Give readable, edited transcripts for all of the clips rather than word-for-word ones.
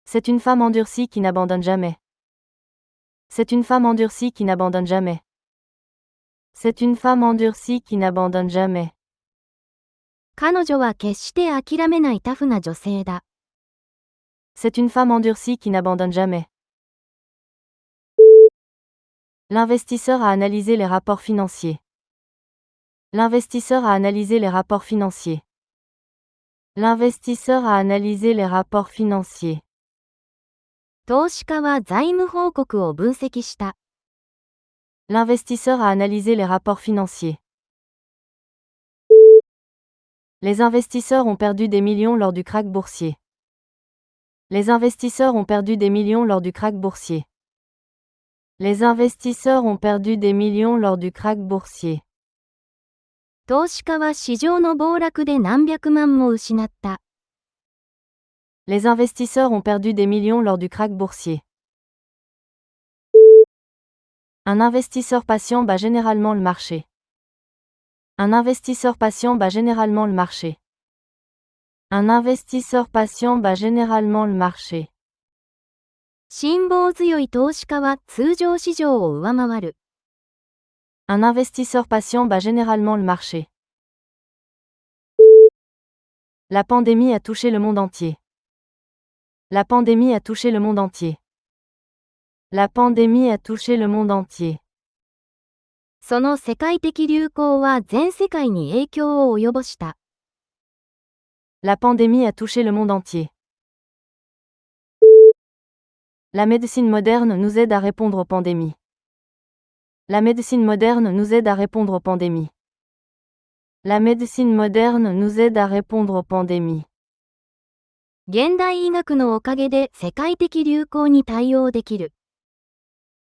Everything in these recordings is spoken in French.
C'est une femme endurcie qui n'abandonne jamais. C'est une femme endurcie qui n'abandonne jamais. C'est une femme endurcie qui n'abandonne jamais. 彼女は決して諦めないタフな女性だ。C'est une femme endurcie qui n'abandonne jamais. L'investisseur a analysé les rapports financiers. L'investisseur a analysé les rapports financiers. L'investisseur a analysé les rapports financiers. 投資家は財務報告を分析した。L'investisseur a analysé les rapports financiers. Les investisseurs ont perdu des millions lors du krach boursier. Les investisseurs ont perdu des millions lors du krach boursier. Les investisseurs ont perdu des millions lors du krach boursier. 投資家は市場の暴落で何百万も失った。Les investisseurs ont perdu des millions lors du krach boursier. Un investisseur patient bat généralement le marché. Un investisseur patient bat généralement le marché. Un investisseur patient bat généralement le marché. 辛抱強い投資家は通常市場を上回る。Un investisseur patient bat généralement le marché. La pandémie a touché le monde entier. La pandémie a touché le monde entier. La pandémie a touché le monde entier. その世界的流行は全世界に影響を及ぼした。La pandémie a touché le monde entier. La médecine moderne nous aide à répondre aux pandémies. La médecine moderne nous aide à répondre aux pandémies. La médecine moderne nous aide à répondre aux pandémies. 現代医学のおかげで世界的流行に対応できる。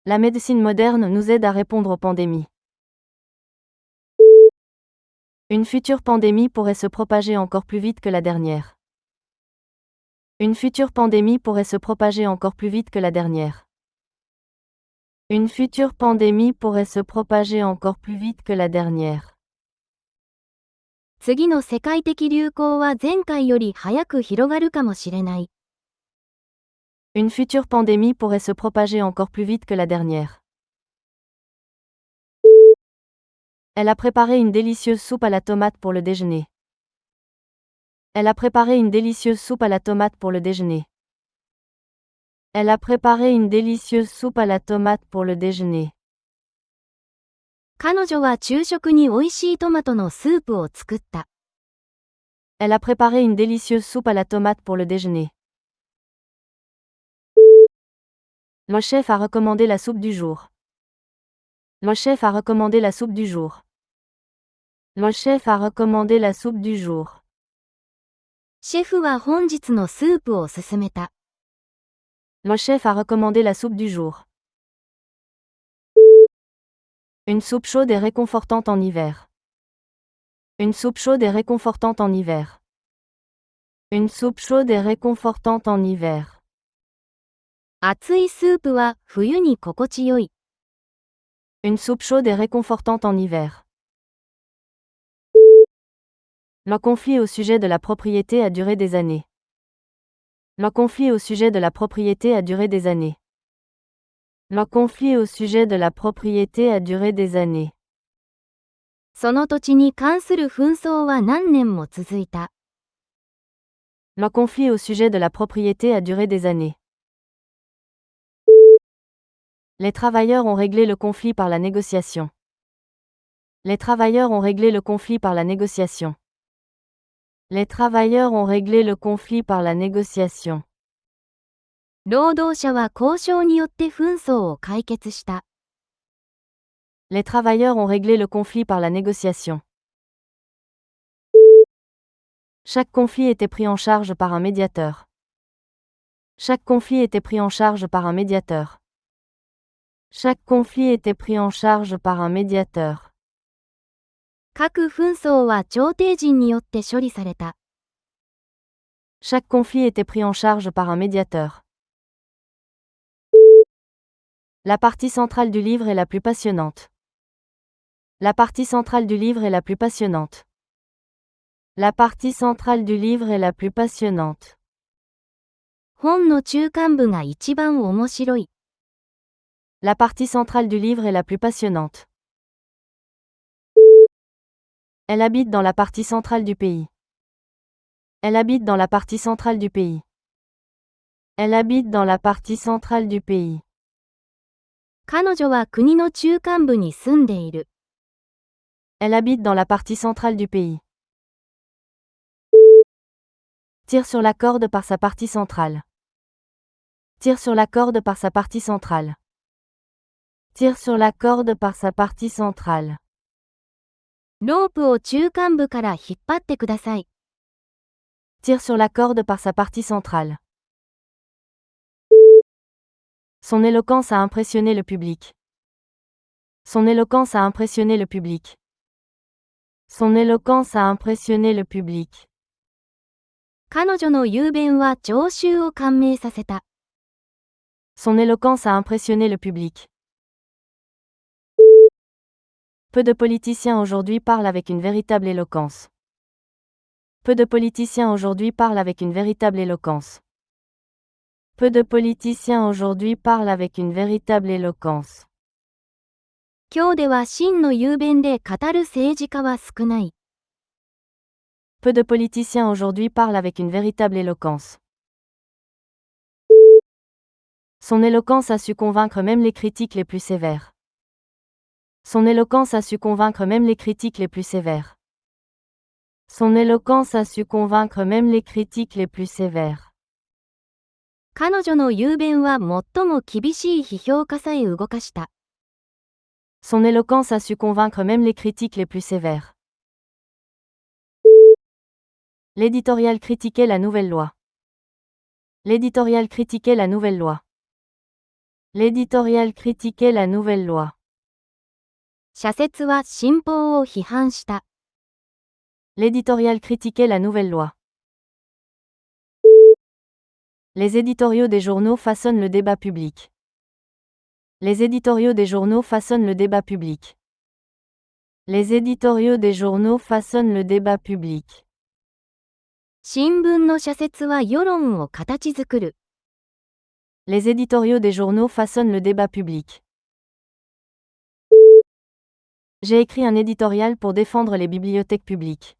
La médecine moderne nous aide à répondre aux pandémies. Une future pandémie pourrait se propager encore plus vite que la dernière. Une future pandémie pourrait se propager encore plus vite que la dernière. Une future pandémie pourrait se propager encore plus vite que la dernière. 次の世界的流行は前回より早く広がるかもしれない。Une future pandémie pourrait se propager encore plus vite que la dernière. Elle a préparé une délicieuse soupe à la tomate pour le déjeuner. Elle a préparé une délicieuse soupe à la tomate pour le déjeuner. Elle a préparé une délicieuse soupe à la tomate pour le déjeuner. 彼女は昼食に美味しいトマトのスープを作った。Elle a préparé une délicieuse soupe à la tomate pour le déjeuner. Le chef a recommandé la soupe du jour. Le chef a recommandé la soupe du jour. Le chef a recommandé la soupe du jour. シェフは本日のスープを勧めた。Le chef a recommandé la soupe du jour. Une soupe chaude et réconfortante en hiver. Une soupe chaude et réconfortante en hiver. Une soupe chaude et réconfortante en hiver. 熱いスープは冬に心地よい。Une soupe chaude et réconfortante en hiver. Le conflit au sujet de la propriété a duré des années. Le conflit au sujet de la propriété a duré des années. Le conflit au sujet de la propriété a duré des années. その土地に関する紛争は何年も続いた。Le conflit au sujet de la propriété a duré des années. Les travailleurs ont réglé le conflit par la négociation. Les travailleurs ont réglé le conflit par la négociation. Les travailleurs ont réglé le conflit par la négociation. 労働者は交渉によって紛争を解決した。Les travailleurs ont réglé le conflit par la négociation. Chaque conflit était pris en charge par un médiateur. Chaque conflit était pris en charge par un médiateur. Chaque conflit était pris en charge par un médiateur. 各紛争は調停人によって処理された。Chaque conflit était pris en charge par un médiateur. La partie centrale du livre est la plus passionnante. La partie centrale du livre est la plus passionnante. La partie centrale du livre est la plus passionnante. 本の中間部が一番面白い。La partie centrale du livre est la plus passionnante. Elle habite dans la partie centrale du pays. Elle habite dans la partie centrale du pays. Elle habite dans la partie centrale du pays. 彼女は国の中間部に住んでいる。Elle habite dans la partie centrale du pays. Tire sur la corde par sa partie centrale. Tire sur la corde par sa partie centrale. Tire sur la corde par sa partie centrale. ロープを中間部から引っ張ってください。Tire sur la corde par sa partie centrale. Son éloquence a impressionné le public. Son éloquence a impressionné le public. Son éloquence a impressionné le public. 彼女の雄弁は聴衆を感銘させた。Son éloquence a impressionné le public. Peu de politiciens aujourd'hui parlent avec une véritable éloquence. Peu de politiciens aujourd'hui parlent avec une véritable éloquence. Peu de politiciens aujourd'hui parlent avec une véritable éloquence. 今日では真の雄弁で語る政治家は少ない。Peu de politiciens aujourd'hui parlent avec une véritable éloquence. Son éloquence a su convaincre même les critiques les plus sévères. Son éloquence a su convaincre même les critiques les plus sévères. Son éloquence a su convaincre même les critiques les plus sévères. 彼女の雄弁は最も厳しい批評家さえ動かした。Son éloquence a su convaincre même les critiques les plus sévères. L'éditorial critiquait la nouvelle loi. L'éditorial critiquait la nouvelle loi. L'éditorial critiquait la nouvelle loi. 社説は新法を批判した。L'éditorial critiquait la nouvelle loi. Les éditoriaux des journaux façonnent le débat public. Les éditoriaux des journaux façonnent le débat public. Les éditoriaux des journaux façonnent le débat public. 新聞の社説は世論を形作る。Les éditoriaux des journaux façonnent le débat public. J'ai écrit un éditorial pour défendre les bibliothèques publiques.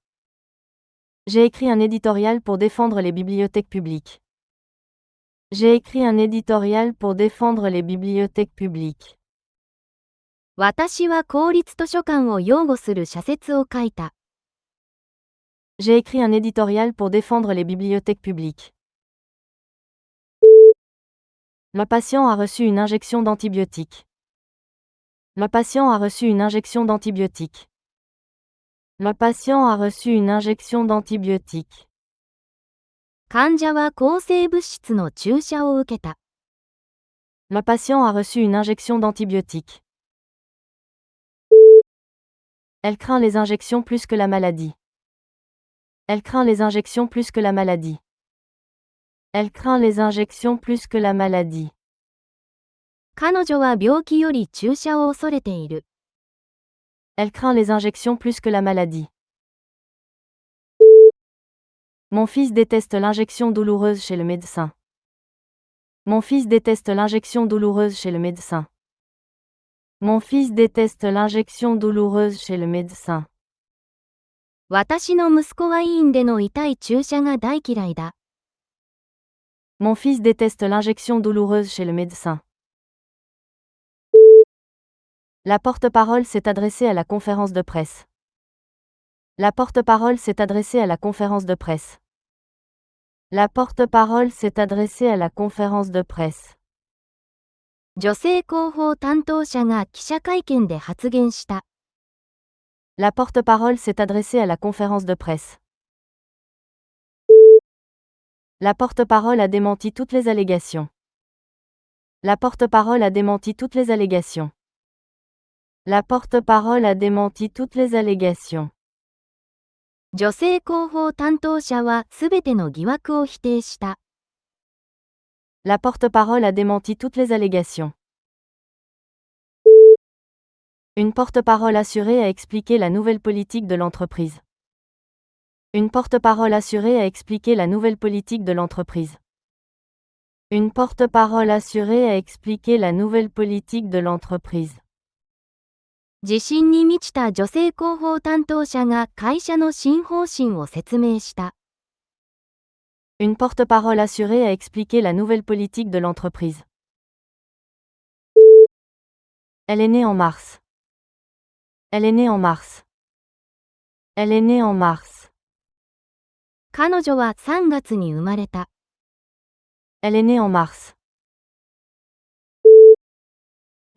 J'ai écrit un éditorial pour défendre les bibliothèques publiques. J'ai écrit un éditorial pour défendre les bibliothèques publiques. 私は公立図書館を擁護する社説を書いた。J'ai écrit un éditorial pour défendre les bibliothèques publiques. Le patient a reçu une injection d'antibiotiques. Le patient a reçu une injection d'antibiotiques. Le patient a reçu une injection d'antibiotiques. 患者は抗生物質の注射を受けた。Le patient a reçu une injection d'antibiotiques. Elle craint les injections plus que la maladie. Elle craint les injections plus que la maladie. Elle craint les injections plus que la maladie. 彼女は病気より注射を恐れている。Elle craint les injections plus que la maladie. Mon fils déteste l'injection douloureuse chez le médecin. Mon fils déteste l'injection douloureuse chez le médecin. Mon fils déteste l'injection douloureuse chez le médecin. 私の息子は医院での痛い注射が大嫌いだ。Mon fils déteste l'injection douloureuse chez le médecin. La porte-parole s'est adressée à la conférence de presse. La porte-parole s'est adressée à la conférence de presse. La porte-parole s'est adressée à la conférence de presse. 女性広報担当者が記者会見で発言した。La porte-parole s'est adressée à la conférence de presse. La porte-parole a démenti toutes les allégations. La porte-parole a démenti toutes les allégations. La porte-parole a démenti toutes les allégations. 女性広報担当者はすべての疑惑を否定した。La porte-parole a démenti toutes les allégations. Une porte-parole assurée a expliqué la nouvelle politique de l'entreprise. Une porte-parole assurée a expliqué la nouvelle politique de l'entreprise. Une porte-parole assurée a expliqué la nouvelle politique de l'entreprise. 自信に満ちた女性広報担当者が会社の新方針を説明した。Une porte-parole assurée a expliqué la nouvelle politique de l'entreprise. Elle est née en mars. Elle est née en mars. Elle est née en mars. 彼女は3月に生まれた。Elle est née en mars.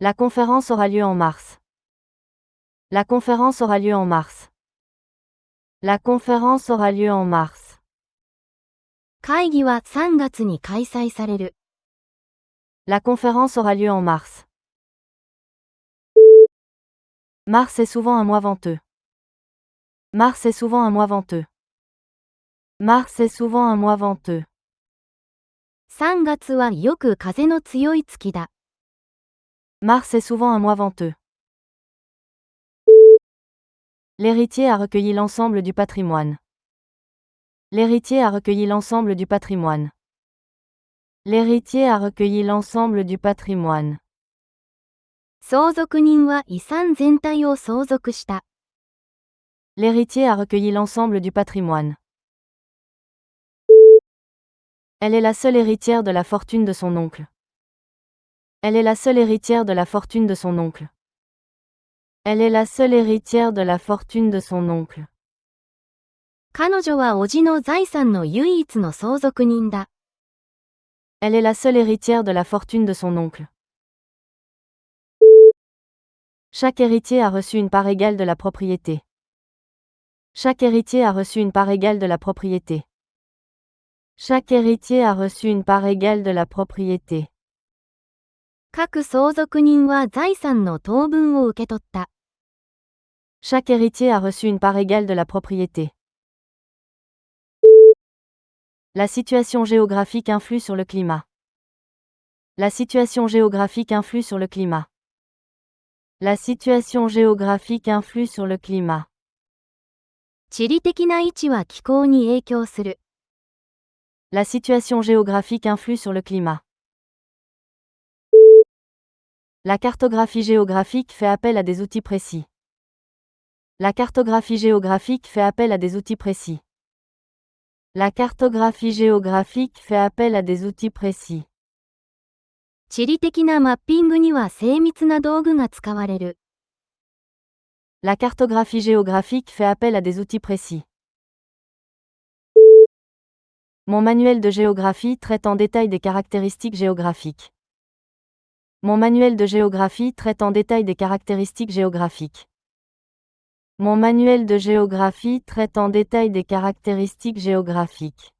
La conférence aura lieu en mars. La conférence aura lieu en mars. La conférence aura lieu en mars. 会議は3月に開催される。La conférence aura lieu en mars. Mars est souvent un mois venteux. Mars est souvent un mois venteux. Mars est souvent un mois venteux. 3月はよく風の強い月だ。Mars est souvent un mois venteux. L'héritier a recueilli l'ensemble du patrimoine. L'héritier a recueilli l'ensemble du patrimoine. L'héritier a recueilli l'ensemble du patrimoine. 相続人は遺産全体を相続した。L'héritier a recueilli l'ensemble du patrimoine. Elle est la seule héritière de la fortune de son oncle. Elle est la seule héritière de la fortune de son oncle. Elle est la seule héritière de la fortune de son oncle. 彼女は叔父の財産の唯一の相続人だ。Elle est la seule héritière de la fortune de son oncle. Chaque héritier a reçu une part égale de la propriété. Chaque héritier a reçu une part égale de la propriété. Chaque héritier a reçu une part égale de la propriété. 各相続人は財産の等分を受け取った。Chaque héritier a reçu une part égale de la propriété. La situation géographique influe sur le climat. La situation géographique influe sur le climat. La situation géographique influe sur le climat. 地理的な位置は気候に影響する。La situation géographique influe sur le climat. La cartographie géographique fait appel à des outils précis. La cartographie géographique fait appel à des outils précis. La cartographie géographique fait appel à des outils précis. 地理的なマッピングには精密な道具が使われる。La cartographie géographique fait appel à des outils précis. Mon manuel de géographie traite en détail des caractéristiques géographiques. Mon manuel de géographie traite en détail des caractéristiques géographiques. Mon manuel de géographie traite en détail des caractéristiques géographiques.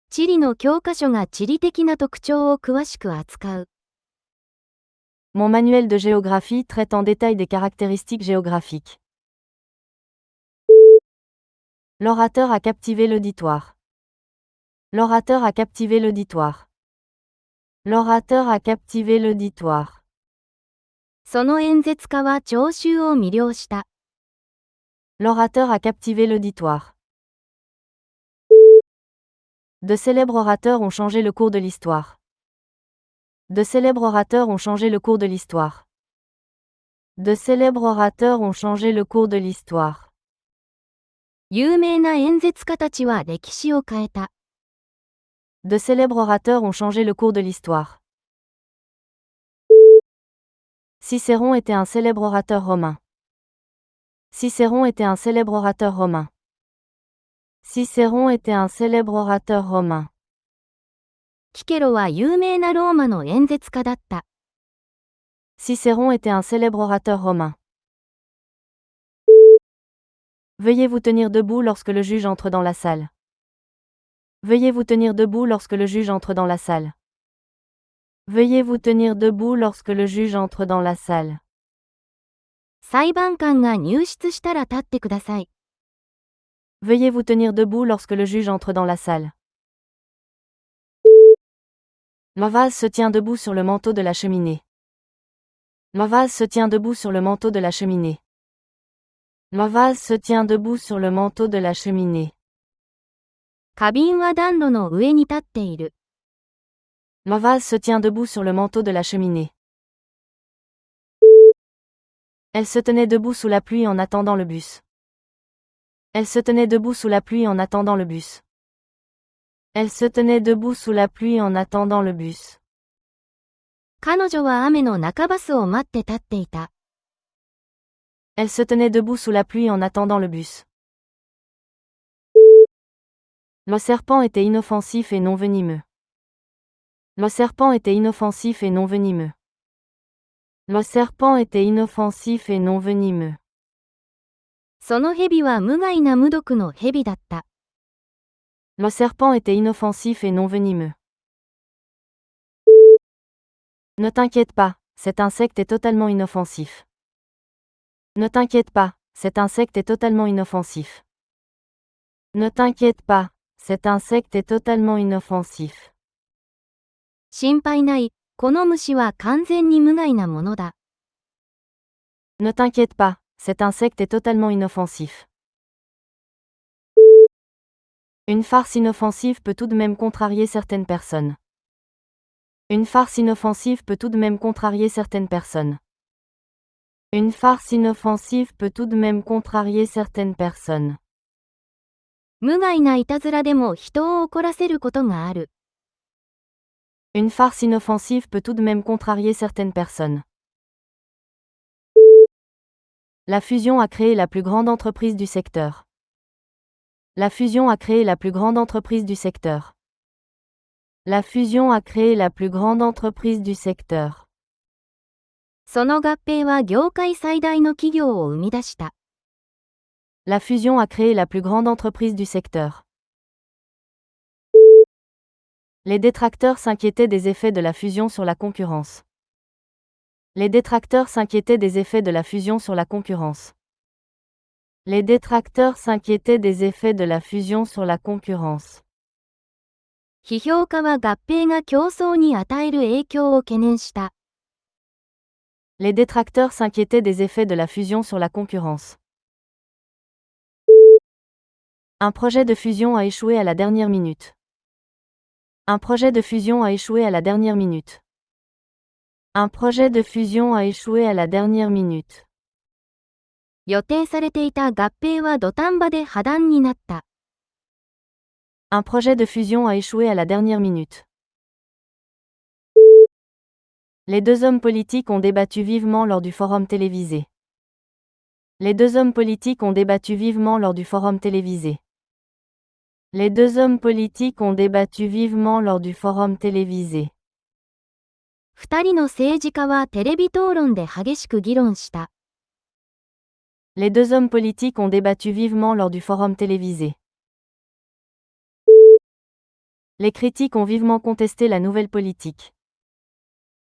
地理の教科書が地理的な特徴を詳しく扱う。Mon manuel de géographie traite en détail des caractéristiques géographiques. L'orateur a captivé l'auditoire. L'orateur a captivé l'auditoire. L'orateur a captivé l'auditoire. その演説家は聴衆を魅了した。L'orateur a captivé l'auditoire. De célèbres orateurs ont changé le cours de l'histoire. De célèbres orateurs ont changé le cours de l'histoire. De célèbres orateurs ont changé le cours de l'histoire. 有名な演説家たちは歴史を変えた。De célèbres orateurs ont changé le cours de l'histoire. Cicéron était un célèbre orateur romain. Cicéron était un célèbre orateur romain. Cicéron était un célèbre orateur romain. キケロは有名なローマの演説家だった。Cicéron était un célèbre orateur romain. Veuillez vous tenir debout lorsque le juge entre dans la salle. Veuillez vous tenir debout lorsque le juge entre dans la salle. Veuillez vous tenir debout lorsque le juge entre dans la salle. 裁判官が入室したら立ってください。Veuillez vous tenir debout lorsque le juge entre dans la salle. Ma vase se tient debout sur le manteau de la cheminée. Ma vase se tient debout sur le manteau de la cheminée. Ma vase se tient debout sur le manteau de la cheminée. 花瓶は暖炉の上に立っている。Le vase se tient debout sur le manteau de la cheminée. Elle se tenait debout sous la pluie en attendant le bus. Elle se tenait debout sous la pluie en attendant le bus. Elle se tenait debout sous la pluie en attendant le bus. 彼女は雨の中バスを待って立っていた。Elle se tenait debout sous la pluie en attendant le bus. Le serpent était inoffensif et non venimeux. Le serpent était inoffensif et non venimeux. Le serpent était inoffensif et non venimeux. その蛇は無害な無毒の蛇だった。Le serpent était inoffensif et non venimeux. Ne t'inquiète pas, cet insecte est totalement inoffensif. Ne t'inquiète pas, cet insecte est totalement inoffensif. Ne t'inquiète pas, cet insecte est totalement inoffensif. 心配ない。この虫は完全に無害なものだ。Ne t'inquiète pas, cet insecte est totalement inoffensif. Une farce inoffensive peut tout de même contrarier certaines personnes. Une farce inoffensive peut tout de même contrarier certaines personnes. Une farce inoffensive peut tout de même contrarier certaines personnes. 無害ないたずらでも人を怒らせることがある。Une farce inoffensive peut tout de même contrarier certaines personnes. La fusion a créé la plus grande entreprise du secteur. La fusion a créé la plus grande entreprise du secteur. La fusion a créé la plus grande entreprise du secteur. その合併は業界最大の企業を生み出した。La fusion a créé la plus grande entreprise du secteur. Les détracteurs s'inquiétaient des effets de la fusion sur la concurrence. Les détracteurs s'inquiétaient des effets de la fusion sur la concurrence. Les détracteurs s'inquiétaient des effets de la fusion sur la concurrence. 批評家は合併が競争に与える影響を懸念した。Les détracteurs s'inquiétaient des effets de la fusion sur la concurrence. Un projet de fusion a échoué à la dernière minute. Un projet de fusion a échoué à la dernière minute. Un projet de fusion a échoué à la dernière minute. 予定されていた合併は土壇場で破談になった。Un projet de fusion a échoué à la dernière minute. Les deux hommes politiques ont débattu vivement lors du forum télévisé. Les deux hommes politiques ont débattu vivement lors du forum télévisé. Les deux hommes politiques ont débattu vivement lors du forum télévisé. 二人の政治家はテレビ討論で激しく議論した。Les deux hommes politiques ont débattu vivement lors du forum télévisé. Les critiques ont vivement contesté la nouvelle politique.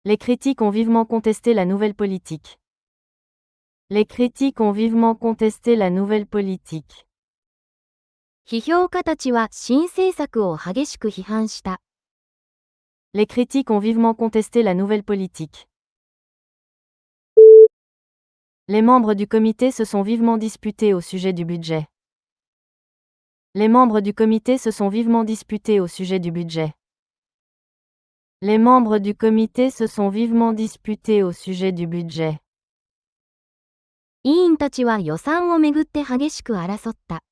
Les critiques ont vivement contesté la nouvelle politique. Les critiques ont vivement contesté la nouvelle politique. 批評家たちは新政策を激しく批判した。Les critiques ont vivement contesté la nouvelle politique. Les membres du comité se sont vivement disputés au sujet du budget. Les membres du comité se sont vivement disputés au sujet du budget. Les membres du comité se sont vivement disputés au sujet du budget. 委員たちは予算をめぐって激しく争った。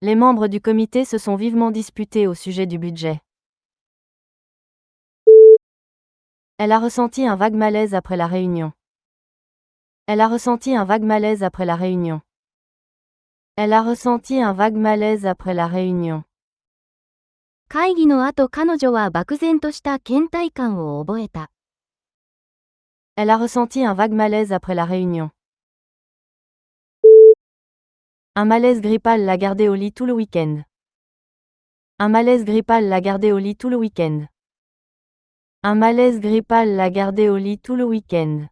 Les membres du comité se sont vivement disputés au sujet du budget. Elle a ressenti un vague malaise après la réunion. Elle a ressenti un vague malaise après la réunion. Elle a ressenti un vague malaise après la réunion. 会議の後彼女は漠然とした倦怠感を覚えた。Elle a ressenti un vague malaise après la réunion. Un malaise grippal l'a gardée au lit tout le week-end. Un malaise grippal l'a gardée au lit tout le week-end. Un malaise grippal l'a gardée au lit tout le week-end.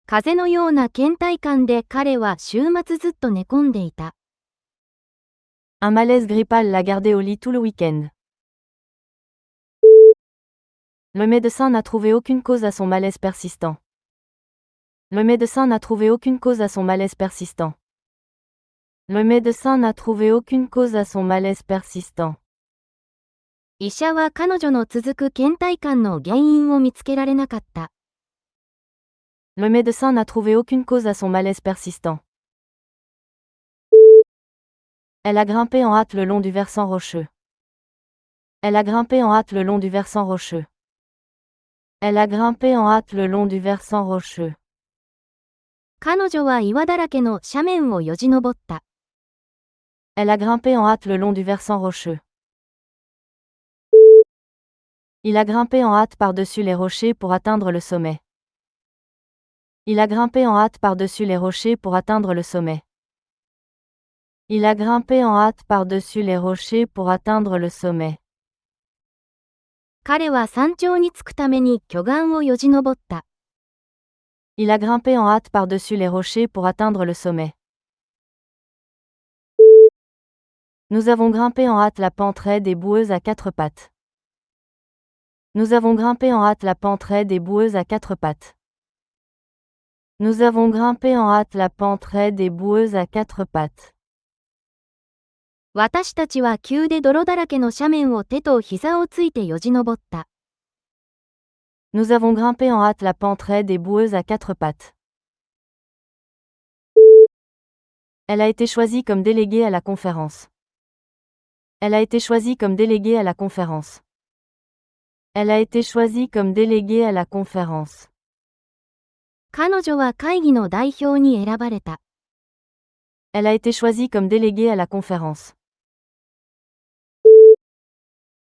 風邪のような倦怠感で彼は週末ずっと寝込んでいた。Un malaise grippal l'a gardée au lit tout le week-end. Le médecin n'a trouvé aucune cause à son malaise persistant. Le médecin n'a trouvé aucune cause à son malaise persistant. Le médecin n'a trouvé aucune cause à son malaise persistant. 医者は彼女の続く倦怠感の原因を見つけられなかった。Le médecin n'a trouvé aucune cause à son malaise persistant. Elle a grimpé en hâte le long du versant rocheux. Elle a grimpé en hâte le long du versant rocheux. Elle a grimpé en hâte le long du versant rocheux. 彼女は岩だらけの斜面をよじ登った。Elle a grimpé en hâte le long du versant rocheux. Il a grimpé en hâte par-dessus les rochers pour atteindre le sommet. Il a grimpé en hâte par-dessus les rochers pour atteindre le sommet. Il a grimpé en hâte par-dessus les rochers pour atteindre le sommet. 彼は山頂に着くために巨岩をよじ登った。Il a grimpé en hâte par-dessus les rochers pour atteindre le sommet. Nous avons grimpé en hâte la pente raide et boueuse à quatre pattes. Nous avons grimpé en hâte la pente raide et boueuse à quatre pattes. Nous avons grimpé en hâte la pente raide et boueuse à quatre pattes. 私たちは急で泥だらけの斜面を手と膝をついてよじ登った。Nous avons grimpé en hâte la pente raide et boueuse à quatre pattes. Elle a été choisie comme déléguée à la conférence. Elle a été choisie comme déléguée à la conférence. Elle a été choisie comme déléguée à la conférence. 彼女は会議の代表に選ばれた。Elle a été choisie comme déléguée à la conférence.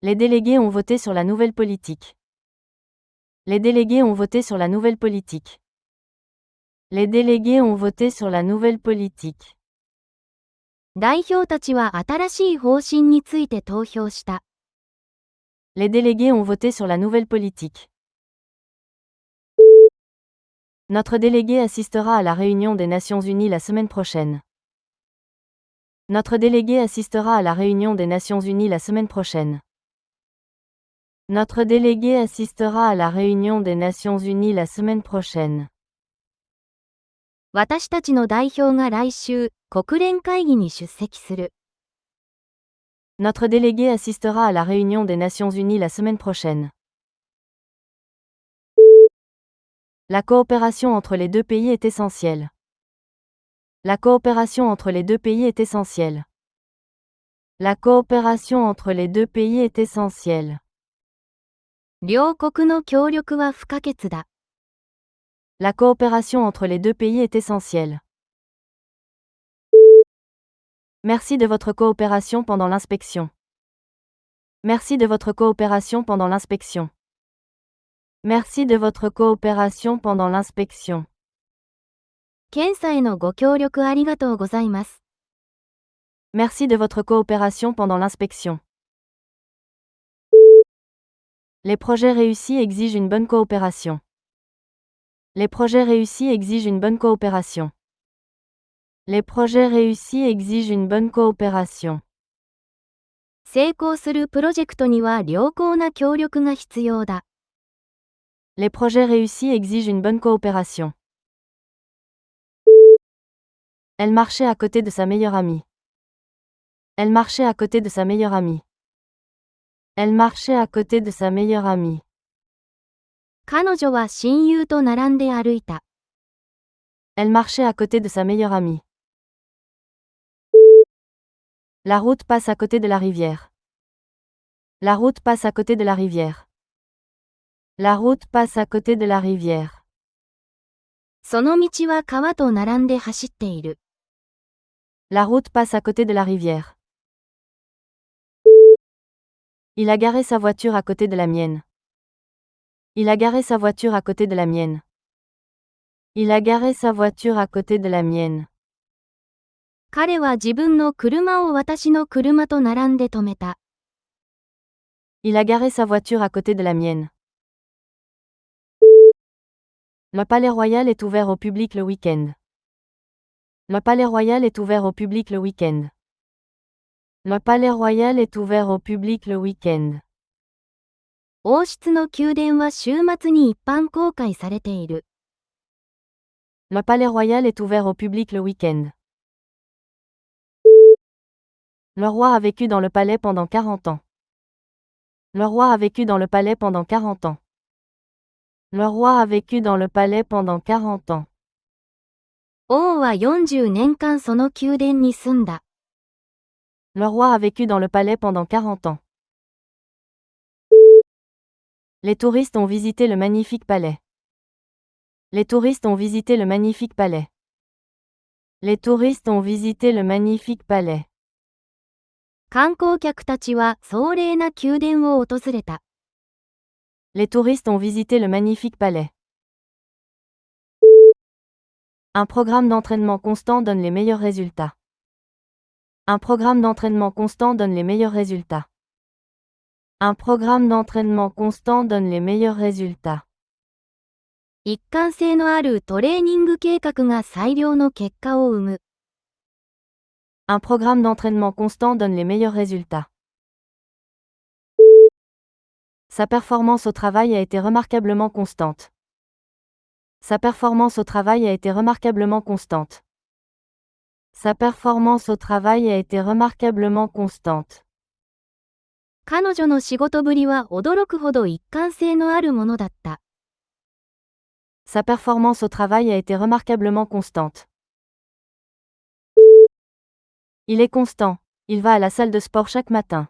Les délégués ont voté sur la nouvelle politique. Les délégués ont voté sur la nouvelle politique. Les délégués ont voté sur la nouvelle politique. 代表たちは新しい方針について投票した。Les délégués ont voté sur la nouvelle politique. Notre délégué assistera à la réunion des Nations Unies la semaine prochaine. Notre délégué assistera à la réunion des Nations Unies la semaine prochaine. Notre délégué assistera à la réunion des Nations Unies la semaine prochaine. 私たちの代表が来週、国連会議に出席する。Notre délégué assistera à la réunion des Nations Unies la semaine prochaine. La coopération entre les deux pays est essentielle. La coopération entre les deux pays est essentielle. La coopération entre les deux pays est essentielle. 両国の協力は不可欠だ。La coopération entre les deux pays est essentielle. Merci de votre coopération pendant l'inspection. Merci de votre coopération pendant l'inspection. Merci de votre coopération pendant l'inspection. 検査へのご協力ありがとうございます。Merci de votre coopération pendant l'inspection. Les projets réussis exigent une bonne coopération. Les projets réussis exigent une bonne coopération. Les projets réussis exigent une bonne coopération. 成功するプロジェクトには良好な協力が必要だ。Les projets réussis exigent une bonne coopération. Elle marchait à côté de sa meilleure amie. Elle marchait à côté de sa meilleure amie. Elle marchait à côté de sa meilleure amie. 彼女は親友と並んで歩いた。Elle marchait à côté de sa meilleure amie. La route passe à côté de la rivière. La route passe à côté de la rivière. La route passe à côté de la rivière. その道は川と並んで走っている。La route passe à côté de la rivière. Il a garé sa voiture à côté de la mienne. Il a garé sa voiture à côté de la mienne. Il a garé sa voiture à côté de la mienne. 彼は自分の車を私の車と並んで止めた。Il a garé sa voiture à côté de la mienne. Le Palais Royal est ouvert au public le week-end. Le Palais Royal est ouvert au public le week-end. Le Palais Royal est ouvert au public le week-end. 王室の宮殿は週末に一般公開されている。Le Palais Royal est ouvert au public le week-end. Le roi a vécu dans le palais pendant 40 ans. Le roi a vécu dans le palais pendant 40 ans. Le roi a vécu dans le palais pendant 40 ans. 王は40年間その宮殿に住んだ。Le roi a vécu dans le palais pendant 40 ans. Les touristes ont visité le magnifique palais. Les touristes ont visité le magnifique palais. Les touristes ont visité le magnifique palais. 観光客たちは壮麗な宮殿を訪れた。Les touristes ont visité le magnifique palais. Un programme d'entraînement constant donne les meilleurs résultats. Un programme d'entraînement constant donne les meilleurs résultats. Un programme d'entraînement constant donne les meilleurs résultats. 一貫性のあるトレーニング計画が最良の結果を生む。Un programme d'entraînement constant donne les meilleurs résultats. Sa performance au travail a été remarquablement constante. Sa performance au travail a été remarquablement constante. Sa performance au travail a été remarquablement constante. 彼女の仕事ぶりは驚くほど一貫性のあるものだった。Sa performance au travail a été remarquablement constante. Il est constant. Il va à la salle de sport chaque matin.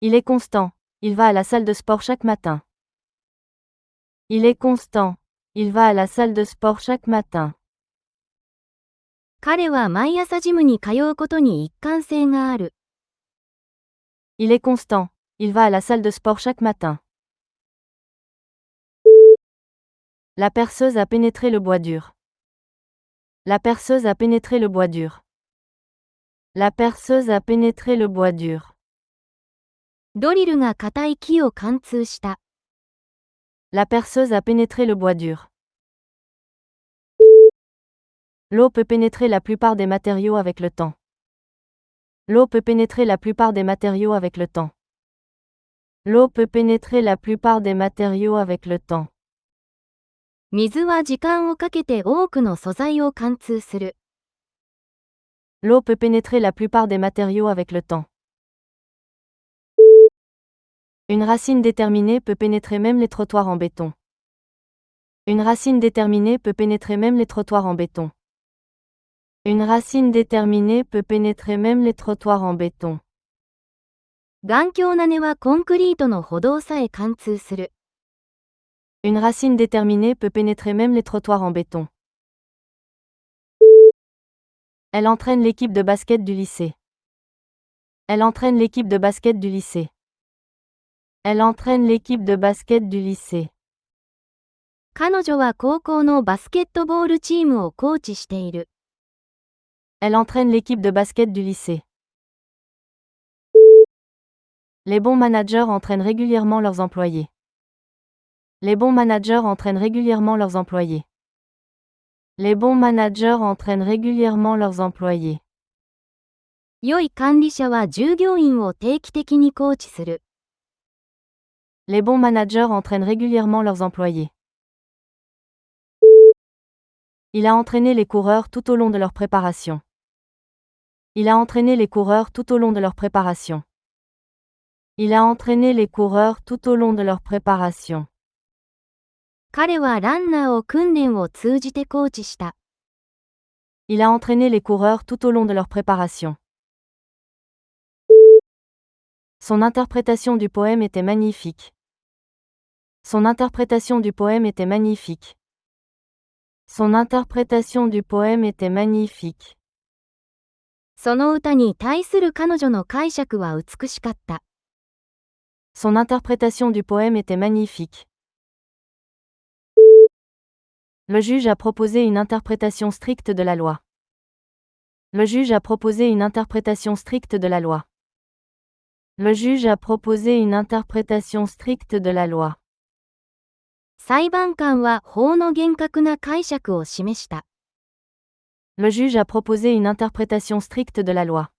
Il est constant. Il va à la salle de sport chaque matin. Il est constant. Il va à la salle de sport chaque matin. 彼は毎朝ジムに通うことに一貫性がある。Il est constant. Il va à la salle de sport chaque matin. La perceuse a pénétré le bois dur. La perceuse a pénétré le bois dur. La perceuse a pénétré le bois dur. ドリルが硬い木を貫通した。La perceuse a pénétré le bois dur. L'eau peut pénétrer la plupart des matériaux avec le temps. L'eau peut pénétrer la plupart des matériaux avec le temps. L'eau peut pénétrer la plupart des matériaux avec le temps. 水は時間をかけて多くの素材を貫通する。L'eau peut pénétrer la plupart des matériaux avec le temps. Une racine déterminée peut pénétrer même les trottoirs en béton. Une racine déterminée peut pénétrer même les trottoirs en béton. Une racine déterminée peut pénétrer même les trottoirs en béton. 頑強な根はコンクリートの歩道さえ貫通する。Une racine déterminée peut pénétrer même les trottoirs en béton. Elle entraîne l'équipe de basket du lycée. Elle entraîne l'équipe de basket du lycée. Elle entraîne l'équipe de basket du lycée. 彼女は高校のバスケットボールチームをコーチしている。Elle entraîne l'équipe de basket du lycée. Les bons managers entraînent régulièrement leurs employés. Les bons managers entraînent régulièrement leurs employés. Les bons managers entraînent régulièrement leurs employés. 良い管理者は従業員を定期的にコーチする。Les bons managers entraînent régulièrement leurs employés. Il a entraîné les coureurs tout au long de leur préparation. Il a entraîné les coureurs tout au long de leur préparation. Il a entraîné les coureurs tout au long de leur préparation. 彼はランナーを訓練を通じてコーチした。Il a entraîné les coureurs tout au long de leur préparation. Son interprétation du poème était magnifique. Son interprétation du poème était magnifique. Son interprétation du poème était magnifique. その歌に対する彼女の解釈は美しかった。Son interprétation du poème était magnifique. Le juge a proposé une interprétation stricte de la loi. Le juge a proposé une interprétation stricte de la loi. Le juge a proposé une interprétation stricte de la loi. 裁判官は法の厳格な解釈を示した。Le juge a proposé une interprétation stricte de la loi.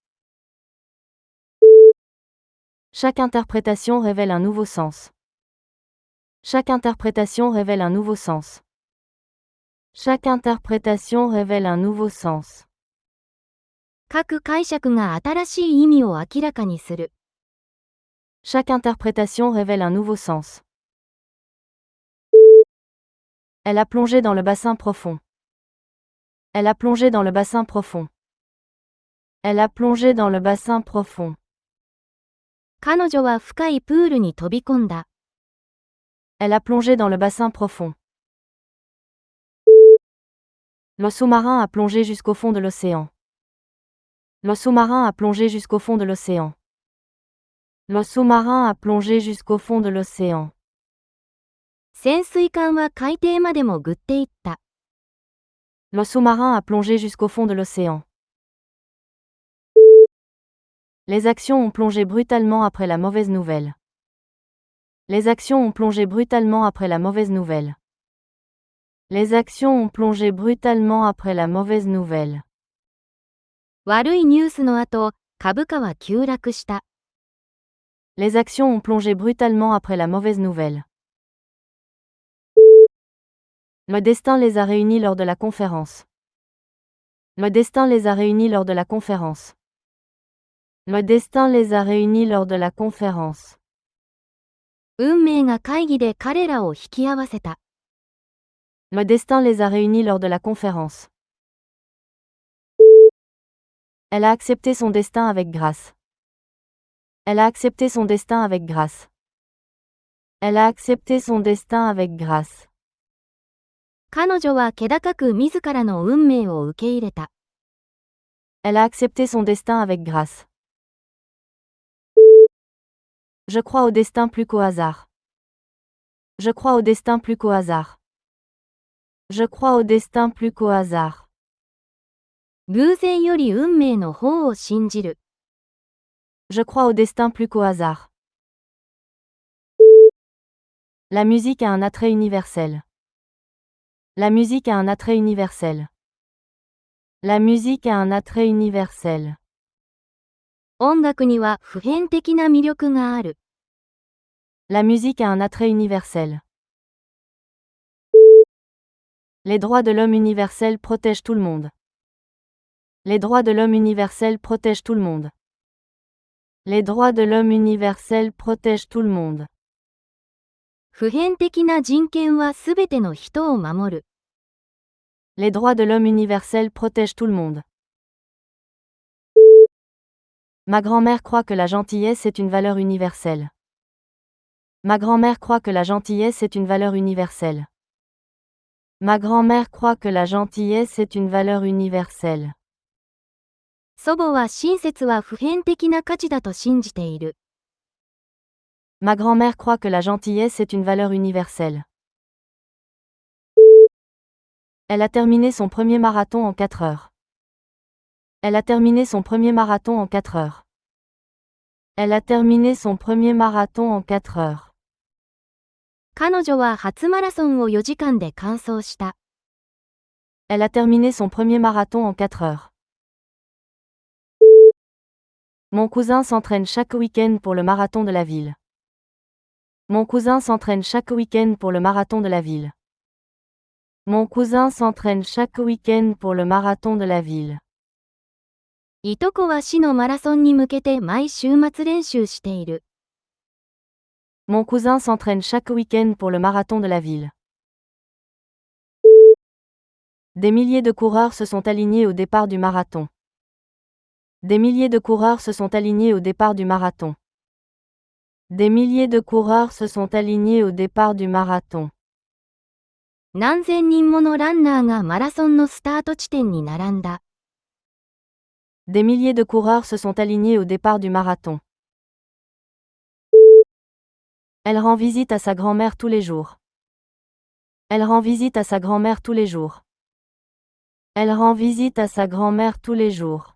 Chaque interprétation révèle un nouveau sens. Chaque interprétation révèle un nouveau sens. Chaque interprétation révèle un nouveau sens. 各解釈が新しい意味を明らかにする。Chaque interprétation révèle un nouveau sens. Elle a plongé dans le bassin profond. Elle a plongé dans le bassin profond. Elle a plongé dans le bassin profond. 彼女は深いプールに飛び込んだ。Elle a plongé dans le bassin profond. Le sous-marin a plongé jusqu'au fond de l'océan. Le sous-marin a plongé jusqu'au fond de l'océan. Le sous-marin a plongé jusqu'au fond de l'océan. 潜水艦は海底までもぐっていった。Le sous-marin a plongé jusqu'au fond de l'océan. Les actions ont plongé brutalement après la mauvaise nouvelle. Les actions ont plongé brutalement après la mauvaise nouvelle. Les actions ont plongé brutalement après la mauvaise nouvelle. 悪いニュースの後、株価は急落した。Les actions ont plongé brutalement après la mauvaise nouvelle. Le destin les a réunis lors de la conférence. Le destin les a réunis lors de la conférence. Le destin les a réunis lors de la conférence. 運命が会議で彼らを引き合わせた。Le destin les a réunis lors de la conférence. Elle a accepté son destin avec grâce. Elle a accepté son destin avec grâce. Elle a accepté son destin avec grâce. 彼女は気高く自らの運命を受け入れた。Elle a accepté son destin avec grâce. Je crois au destin plus qu'au hasard. Je crois au destin plus qu'au hasard. Je crois au destin plus qu'au hasard. 偶然より運命の方を信じる。Je crois au destin plus qu'au hasard. La musique a un attrait universel. La musique a un attrait universel. La musique a un attrait universel. 音楽には普遍的な魅力がある。La musique a un attrait universel. Les droits de l'homme universel protègent tout le monde. Les droits de l'homme universel protègent tout le monde. Les droits de l'homme universel protègent tout le monde. 普遍的な人権はすべての人を守る。Les droits de l'homme universel protègent tout le monde. Ma grand-mère croit que la gentillesse est une valeur universelle. Ma grand-mère croit que la gentillesse est une valeur universelle. Ma grand-mère croit que la gentillesse est une valeur universelle. 祖母は親切は普遍的な価値だと信じている。Ma grand-mère croit que la gentillesse est une valeur universelle. Elle a terminé son premier marathon en 4 heures. Elle a terminé son premier marathon en 4 heures. Elle a terminé son premier marathon en 4 heures. 彼女は初マラソンを4時間で完走した。Elle a terminé son premier marathon en 4 heures. Mon cousin s'entraîne chaque week-end pour le marathon de la ville. Mon cousin s'entraîne chaque week-end pour le marathon de la ville. Mon cousin s'entraîne chaque week-end pour le marathon de la ville. いとこは市のマラソンに向けて毎週末練習している。Mon cousin s'entraîne chaque week-end pour le marathon de la ville. Des milliers de coureurs se sont alignés au départ du marathon. Des milliers de coureurs se sont alignés au départ du marathon. Des milliers de coureurs se sont alignés au départ du marathon. 何千人ものランナーがマラソンのスタート地点に並んだ。Des milliers de coureurs se sont alignés au départ du marathon. Elle rend visite à sa grand-mère tous les jours. Elle rend visite à sa grand-mère tous les jours. Elle rend visite à sa grand-mère tous les jours.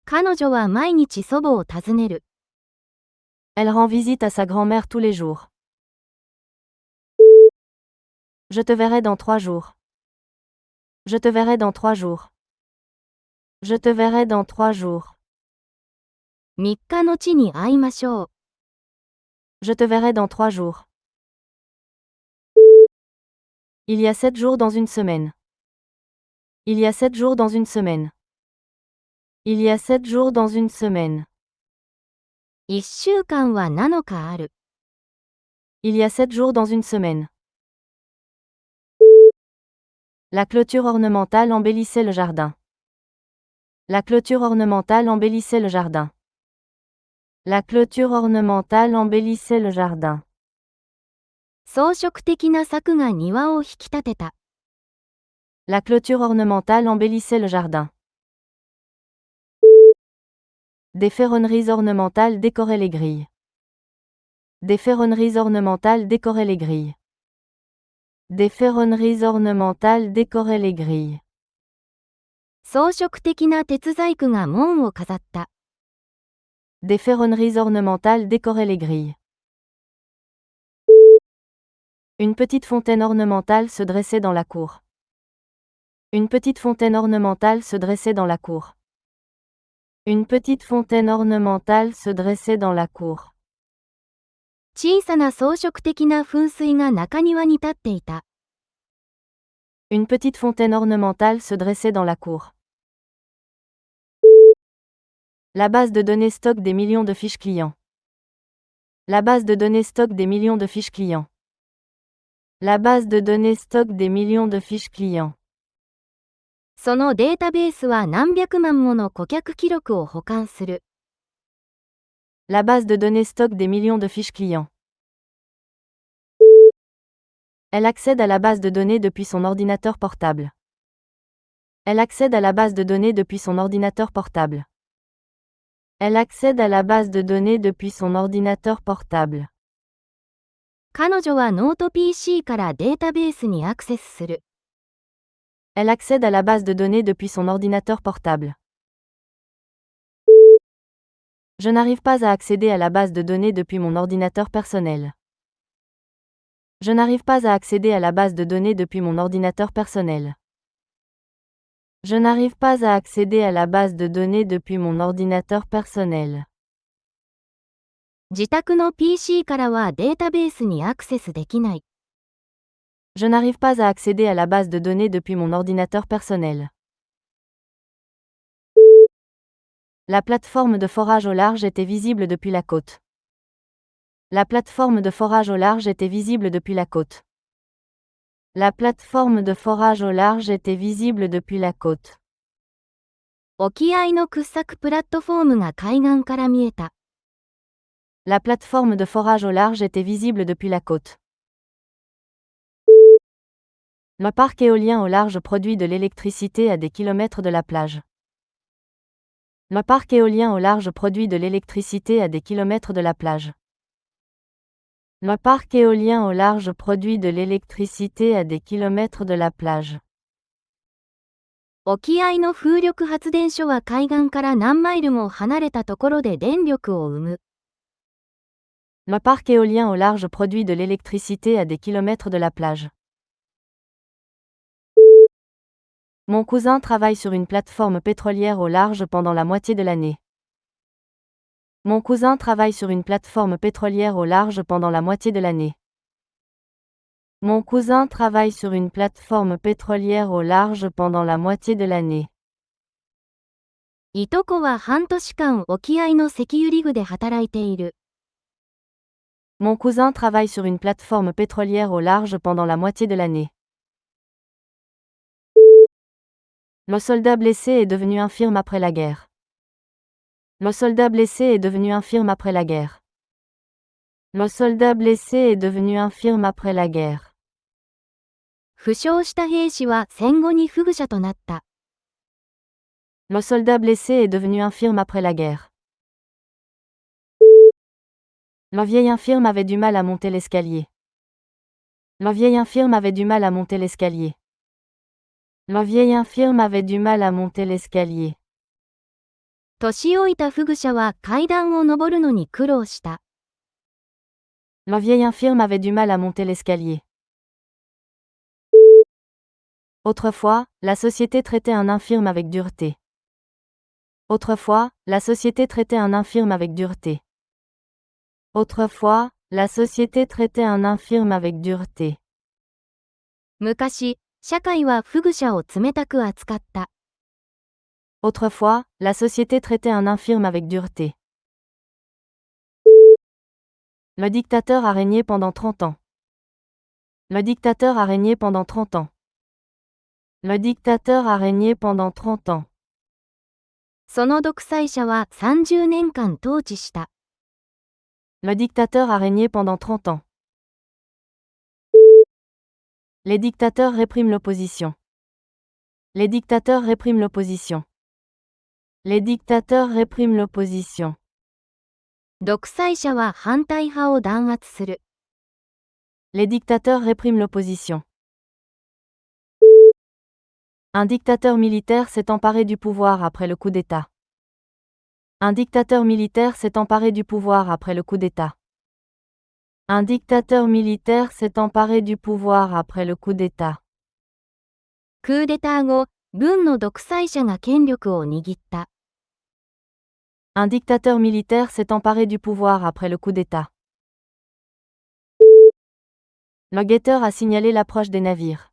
彼女は毎日祖母を訪ねる。Elle rend visite à sa grand-mère tous les jours. Je te verrai dans 3 jours. Je te verrai dans 3 jours. Je te verrai dans 3 jours. 3日のちに会いましょう。Je te verrai dans 3 jours. Il y a 7 jours dans une semaine. Il y a 7 jours dans une semaine. Il y a 7 jours dans une semaine. 1週間は7日ある。Il y a 7 jours dans une semaine. La clôture ornementale embellissait le jardin. La clôture ornementale embellissait le jardin. La clôture ornementale embellissait le jardin. 装飾的な柵が庭を引き立てた。La clôture ornementale embellissait le jardin. Des ferronneries ornementales décoraient les grilles. Des ferronneries ornementales décoraient les grilles. Des ferronneries ornementales décoraient les grilles. 装飾的な鉄細工が門を飾った。Des ferronneries ornementales décoraient les grilles. Une petite fontaine ornementale se dressait dans la cour. Une petite fontaine ornementale se dressait dans la cour. Une petite fontaine ornementale se dressait dans la cour. 小さな装飾的な噴水が中庭に立っていた。Une petite fontaine ornementale se dressait dans la cour. La base de données stocke des millions de fiches clients. La base de données stocke des millions de fiches clients. La base de données stocke des millions de fiches clients. そのデータベースは何百万もの顧客記録を保管する。La base de données stocke des millions de fiches clients. Elle accède à la base de données depuis son ordinateur portable. Elle accède à la base de données depuis son ordinateur portable. Elle accède à la base de données depuis son ordinateur portable. 彼女はノート PC からデータベースにアクセスする。Elle accède à la base de données depuis son ordinateur portable. Je n'arrive pas à accéder à la base de données depuis mon ordinateur personnel. Je n'arrive pas à accéder à la base de données depuis mon ordinateur personnel. Je n'arrive pas à accéder à la base de données depuis mon ordinateur personnel. 自宅の PC からはデータベースにアクセスできない。Je n'arrive pas à accéder à la base de données depuis mon ordinateur personnel. La plateforme de forage au large était visible depuis la côte. La plateforme de forage au large était visible depuis la côte. La plateforme de forage au large était visible depuis la côte. 沖合の掘削プラットフォームが海岸から見えた。La plateforme de forage au large était visible depuis la côte. Le parc éolien au large produit de l'électricité à des kilomètres de la plage. Le parc éolien au large produit de l'électricité à des kilomètres de la plage. Le parc éolien au large produit de l'électricité à des kilomètres de la plage. 沖合の風力発電所は海岸から何マイルも離れたところで電力を生む。Le parc éolien au large produit de l'électricité à des kilomètres de la plage. Mon cousin travaille sur une plateforme pétrolière au large pendant la moitié de l'année. Mon cousin travaille sur une plateforme pétrolière au large pendant la moitié de l'année. Mon cousin travaille sur une plateforme pétrolière au large pendant la moitié de l'année. いとこは半年間沖合の石油リグで働いている。Mon cousin travaille sur une plateforme pétrolière au large pendant la moitié de l'année. Le soldat blessé est devenu infirme après la guerre. Le soldat blessé est devenu infirme après la guerre. Le soldat blessé est devenu infirme après la guerre. 負傷した兵士は戦後に不具者となった。Le soldat blessé est devenu infirme après la guerre. Le vieil infirme avait du mal à monter l'escalier. Le vieil infirme avait du mal à monter l'escalier. Le vieil infirme avait du mal à monter l'escalier. 年老いた不具者は階段を上るのに苦労した。Le vieil infirme avait du mal à monter l'escalier. Autrefois, la société traitait un infirme avec dureté. Autrefois, la société traitait un infirme avec dureté. Autrefois, la société traitait un infirme avec dureté. 昔、社会は不具者を冷たく扱った。Autrefois, la société traitait un infirme avec dureté. Le dictateur a régné pendant 30 ans. Le dictateur a régné pendant 30 ans. Le dictateur a régné pendant 30 ans. その独裁者は30年間統治した。Le dictateur a régné pendant 30 ans. Les dictateurs répriment l'opposition. Les dictateurs répriment l'opposition. Les dictateurs répriment l'opposition. 独裁者は反対派を弾圧する。Les dictateurs répriment l'opposition. Un dictateur militaire s'est emparé du pouvoir après le coup d'État. Un dictateur militaire s'est emparé du pouvoir après le coup d'État. Un dictateur militaire s'est emparé du pouvoir après le coup d'État. クーデター後、軍の独裁者が権力を握った。Un dictateur militaire s'est emparé du pouvoir après le coup d'État. Le guetteur a signalé l'approche des navires.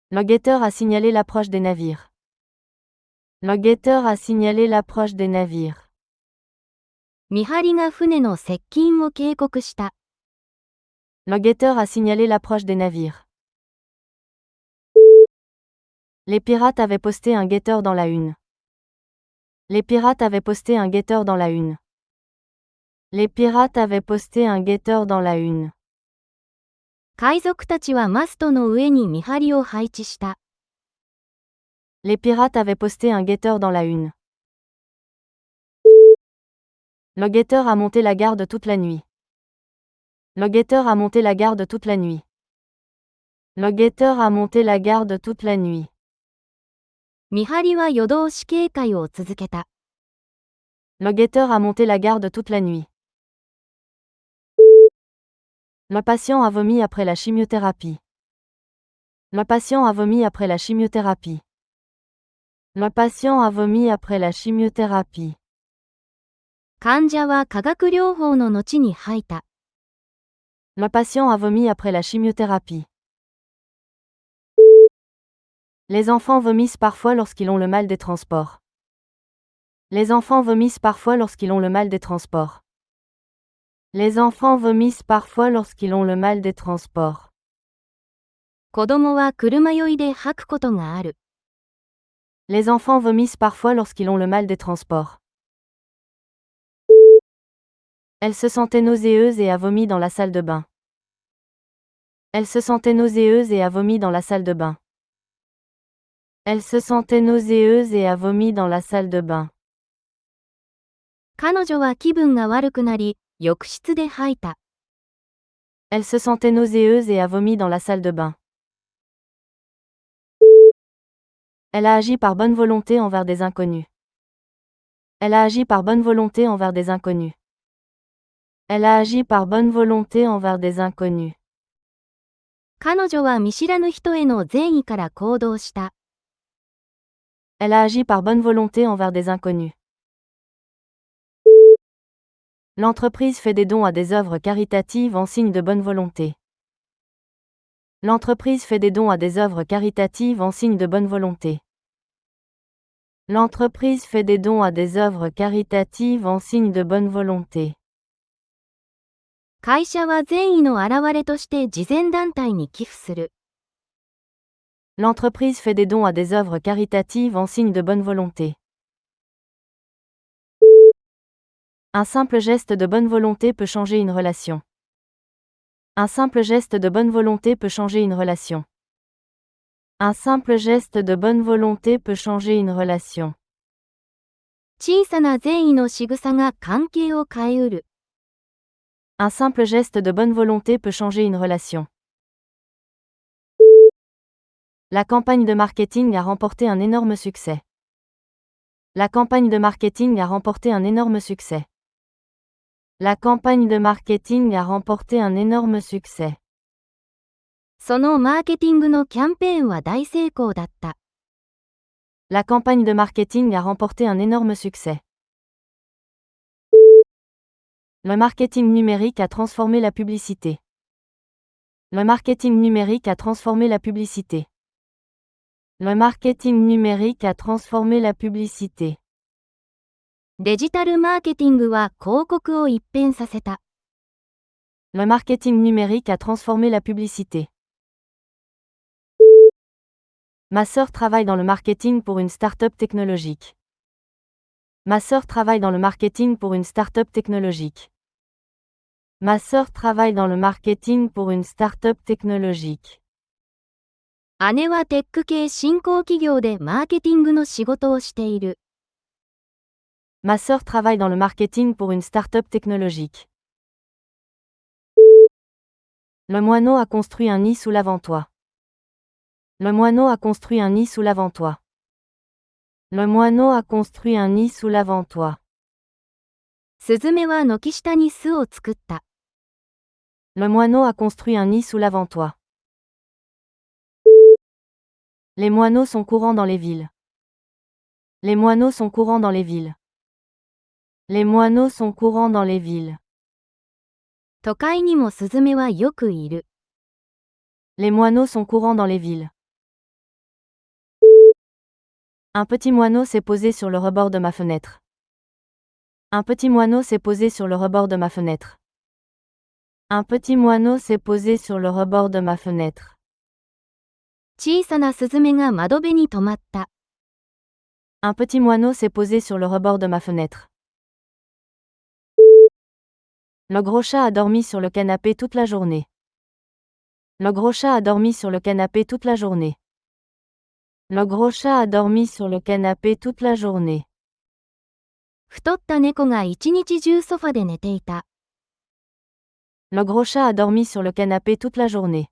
Le guetteur a signalé l'approche des navires. Le guetteur a signalé l'approche des navires. 見張りが船の接近を警告した。Le guetteur a signalé l'approche des navires. Les pirates avaient posté un guetteur dans la une. Les pirates avaient posté un guetteur dans la une. Les pirates avaient posté un guetteur dans la une. 海賊たちはマストの上に見張りを配置した。Les pirates avaient posté un guetteur dans la une. Le guetteur a monté la garde toute la nuit. Le guetteur a monté la garde toute la nuit. Le guetteur a monté la garde toute la nuit. 見張りは夜通し警戒を続けた。Le guetteur a monté la garde toute la nuit. Le patient a vomi après la chimiothérapie. Le patient a vomi après la chimiothérapie. Le patient a vomi après la chimiothérapie. 患者は化学療法の後に吐いた。Le patient a vomi après la chimiothérapie. Les enfants vomissent parfois lorsqu'ils ont le mal des transports. Les enfants vomissent parfois lorsqu'ils ont le mal des transports. Les enfants vomissent parfois lorsqu'ils ont le mal des transports. 子供は車酔いで吐くことがある。Les enfants vomissent parfois lorsqu'ils ont le mal des transports. Elle se sentait nauséeuse et a vomi dans la salle de bain. Elle se sentait nauséeuse et a vomi dans la salle de bain. Elle se sentait nauséeuse et a vomi dans la salle de bain. 彼女は気分が悪くなり、浴室で吐いた。Elle se sentait nauséeuse et a vomi dans la salle de bain. Elle a agi par bonne volonté envers des inconnus. Elle a agi par bonne volonté envers des inconnus. Elle a agi par bonne volonté envers des inconnus. 彼女は見知らぬ人への善意から行動した。Elle a agi par bonne volonté envers des inconnus. L'entreprise fait des dons à des œuvres caritatives en signe de bonne volonté. L'entreprise fait des dons à des œuvres caritatives en signe de bonne volonté. L'entreprise fait des dons à des œuvres caritatives en signe de bonne volonté. 会社は善意の表れとして慈善団体に寄付する。L'entreprise fait des dons à des œuvres caritatives en signe de bonne volonté. Un simple geste de bonne volonté peut changer une relation. Un simple geste de bonne volonté peut changer une relation. Un simple geste de bonne volonté peut changer une relation. 小さな善意の仕草が関係を変えうる。Un simple geste de bonne volonté peut changer une relation. La campagne de marketing a remporté un énorme succès. La campagne de marketing a remporté un énorme succès. La campagne de marketing a remporté un énorme succès. そのマーケティングのキャンペーンは大成功だった。La campagne de marketing a remporté un énorme succès. Le marketing numérique a transformé la publicité. Le marketing numérique a transformé la publicité. Le marketing numérique a transformé la publicité. デジタルマーケティングは広告を一変させた。Le marketing numérique a transformé la publicité. Ma sœur travaille dans le marketing pour une start-up technologique. Ma sœur travaille dans le marketing pour une start-up technologique. Ma sœur travaille dans le marketing pour une start-up technologique. 姉はテック系新興企業でマーケティングの仕事をしている。Ma sœur travaille dans le marketing pour une start-up technologique. Le moineau a construit un nid sous l'avant-toit. Le moineau a construit un nid sous l'avant-toit. Le moineau a construit un nid sous l'avant-toit. スズメは軒下に巣を作った。Le moineau a construit un nid sous l'avant-toit. Les moineaux sont courants dans les villes. Les moineaux sont courants dans les villes. Les moineaux sont courants dans les villes. 都会にもスズメはよくいる。Les moineaux sont courants dans les villes. Un petit moineau s'est posé sur le rebord de ma fenêtre. Un petit moineau s'est posé sur le rebord de ma fenêtre. Un petit moineau s'est posé sur le rebord de ma fenêtre. 小さなスズメが窓辺に止まった。Un petit moineau s'est posé sur le rebord de ma fenêtre. Le gros chat a dormi sur le canapé toute la journée. Le gros chat a dormi sur le canapé toute la journée. Le gros chat a dormi sur le canapé toute la journée. 太った猫が一日中ソファで寝ていた。Le gros chat a dormi sur le canapé toute la journée.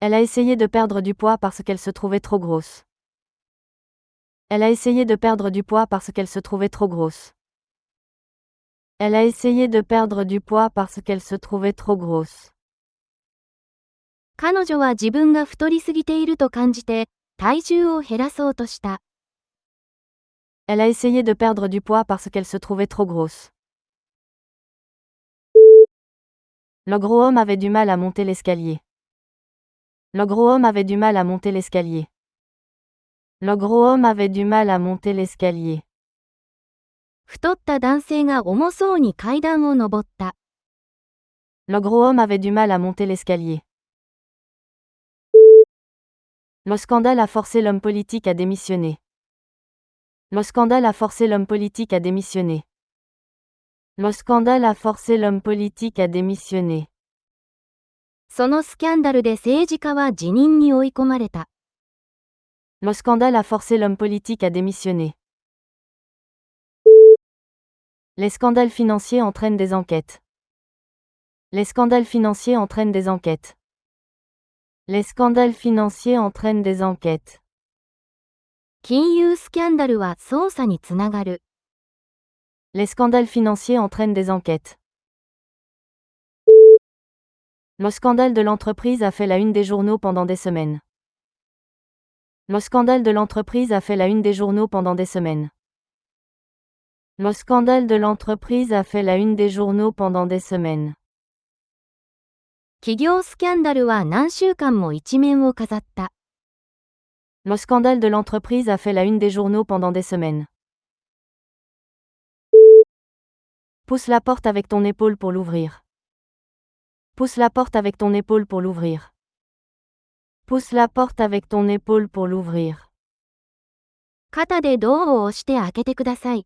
Elle a essayé de perdre du poids parce qu'elle se trouvait trop grosse. Elle a essayé de perdre du poids parce qu'elle se trouvait trop grosse. Elle a essayé de perdre du poids parce qu'elle se trouvait trop grosse. 彼女は自分が太りすぎていると感じて、体重を減らそうとした。Elle a essayé de perdre du poids parce qu'elle se trouvait trop grosse. Le gros homme avait du mal à monter l'escalier. Le gros homme avait du mal à monter l'escalier. Le gros homme avait du mal à monter l'escalier. 太った男性が重そうに階段を登った。Le gros homme avait du mal à monter l'escalier. Le scandale a forcé l'homme politique à démissionner. Le scandale a forcé l'homme politique à démissionner. Le scandale a forcé l'homme politique à démissionner. そのスキャンダルで政治家は辞任に追い込まれた。Le scandale a forcé l'homme politique à démissionner. Les scandales financiers entraînent des enquêtes. Les scandales financiers entraînent des enquêtes. Les scandales financiers entraînent des enquêtes. 金融スキャンダルは捜査につながる。Les scandales financiers entraînent des enquêtes. Le scandale de l'entreprise a fait la une des journaux pendant des semaines. Le scandale de l'entreprise a fait la une des journaux pendant des semaines. Le scandale de l'entreprise a fait la une des journaux pendant des semaines. 企業スキャンダルは何週間も一面を飾った。Le scandale de l'entreprise a fait la une des journaux pendant des semaines. Pousse la porte avec ton épaule pour l'ouvrir. Pousse la porte avec ton épaule pour l'ouvrir. Pousse la porte avec ton épaule pour l'ouvrir. 肩でドアを押して開けてください。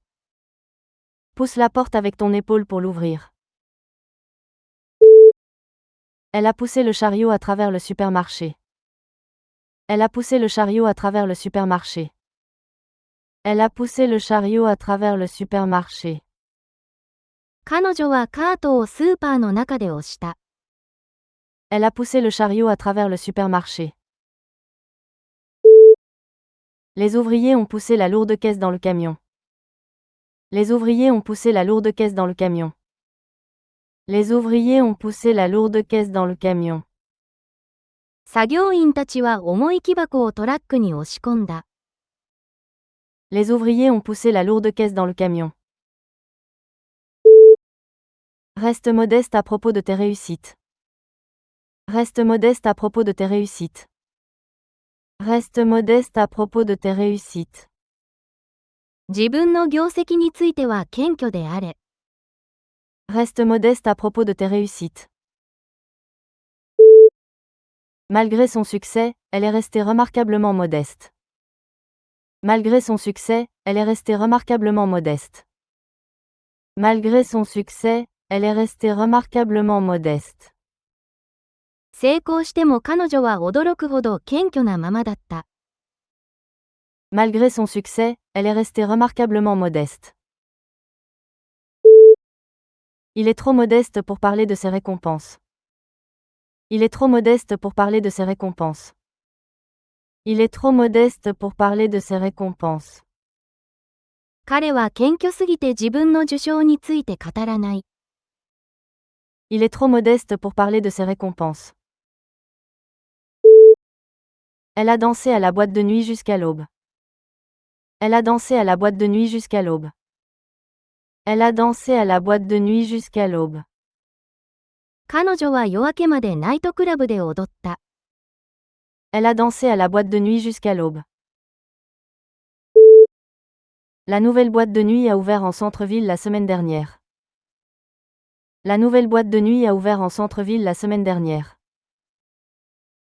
Pousse la porte avec ton épaule pour l'ouvrir. Elle a poussé le chariot à travers le supermarché. Elle a poussé le chariot à travers le supermarché. Elle a poussé le chariot à travers le supermarché. 彼女はカートをスーパーの中で押した。Elle a poussé le chariot à travers le supermarché. Les ouvriers ont poussé la lourde caisse dans le camion. Les ouvriers ont poussé la lourde caisse dans le camion. Les ouvriers ont poussé la lourde caisse dans le camion. 作業員たちは重い木箱をトラックに押し込んだ。Les ouvriers ont poussé la lourde caisse dans le camion. Reste modeste à propos de tes réussites. Reste modeste à propos de tes réussites. Reste modeste à propos de tes réussites. 自分の業績については謙虚であれ。Reste modeste à propos de tes réussites. Malgré son succès, elle est restée remarquablement modeste. Malgré son succès, elle est restée remarquablement modeste. Malgré son succès, elle est restée remarquablement modeste. 成功しても彼女は驚くほど謙虚なままだった。Malgré son succès, elle est restée remarquablement modeste. Il est trop modeste pour parler de ses récompenses. Il est trop modeste pour parler de ses récompenses. Il est trop modeste pour parler de ses récompenses. 彼は謙虚すぎて自分の受賞について語らない。Il est trop modeste pour parler de ses récompenses. Elle a dansé à la boîte de nuit jusqu'à l'aube. Elle a dansé à la boîte de nuit jusqu'à l'aube. Elle a dansé à la boîte de nuit jusqu'à l'aube. 彼女は夜明けまでナイトクラブで踊った。Elle a dansé à la boîte de nuit jusqu'à l'aube. La nouvelle boîte de nuit a ouvert en centre-ville la semaine dernière. La nouvelle boîte de nuit a ouvert en centre-ville la semaine dernière.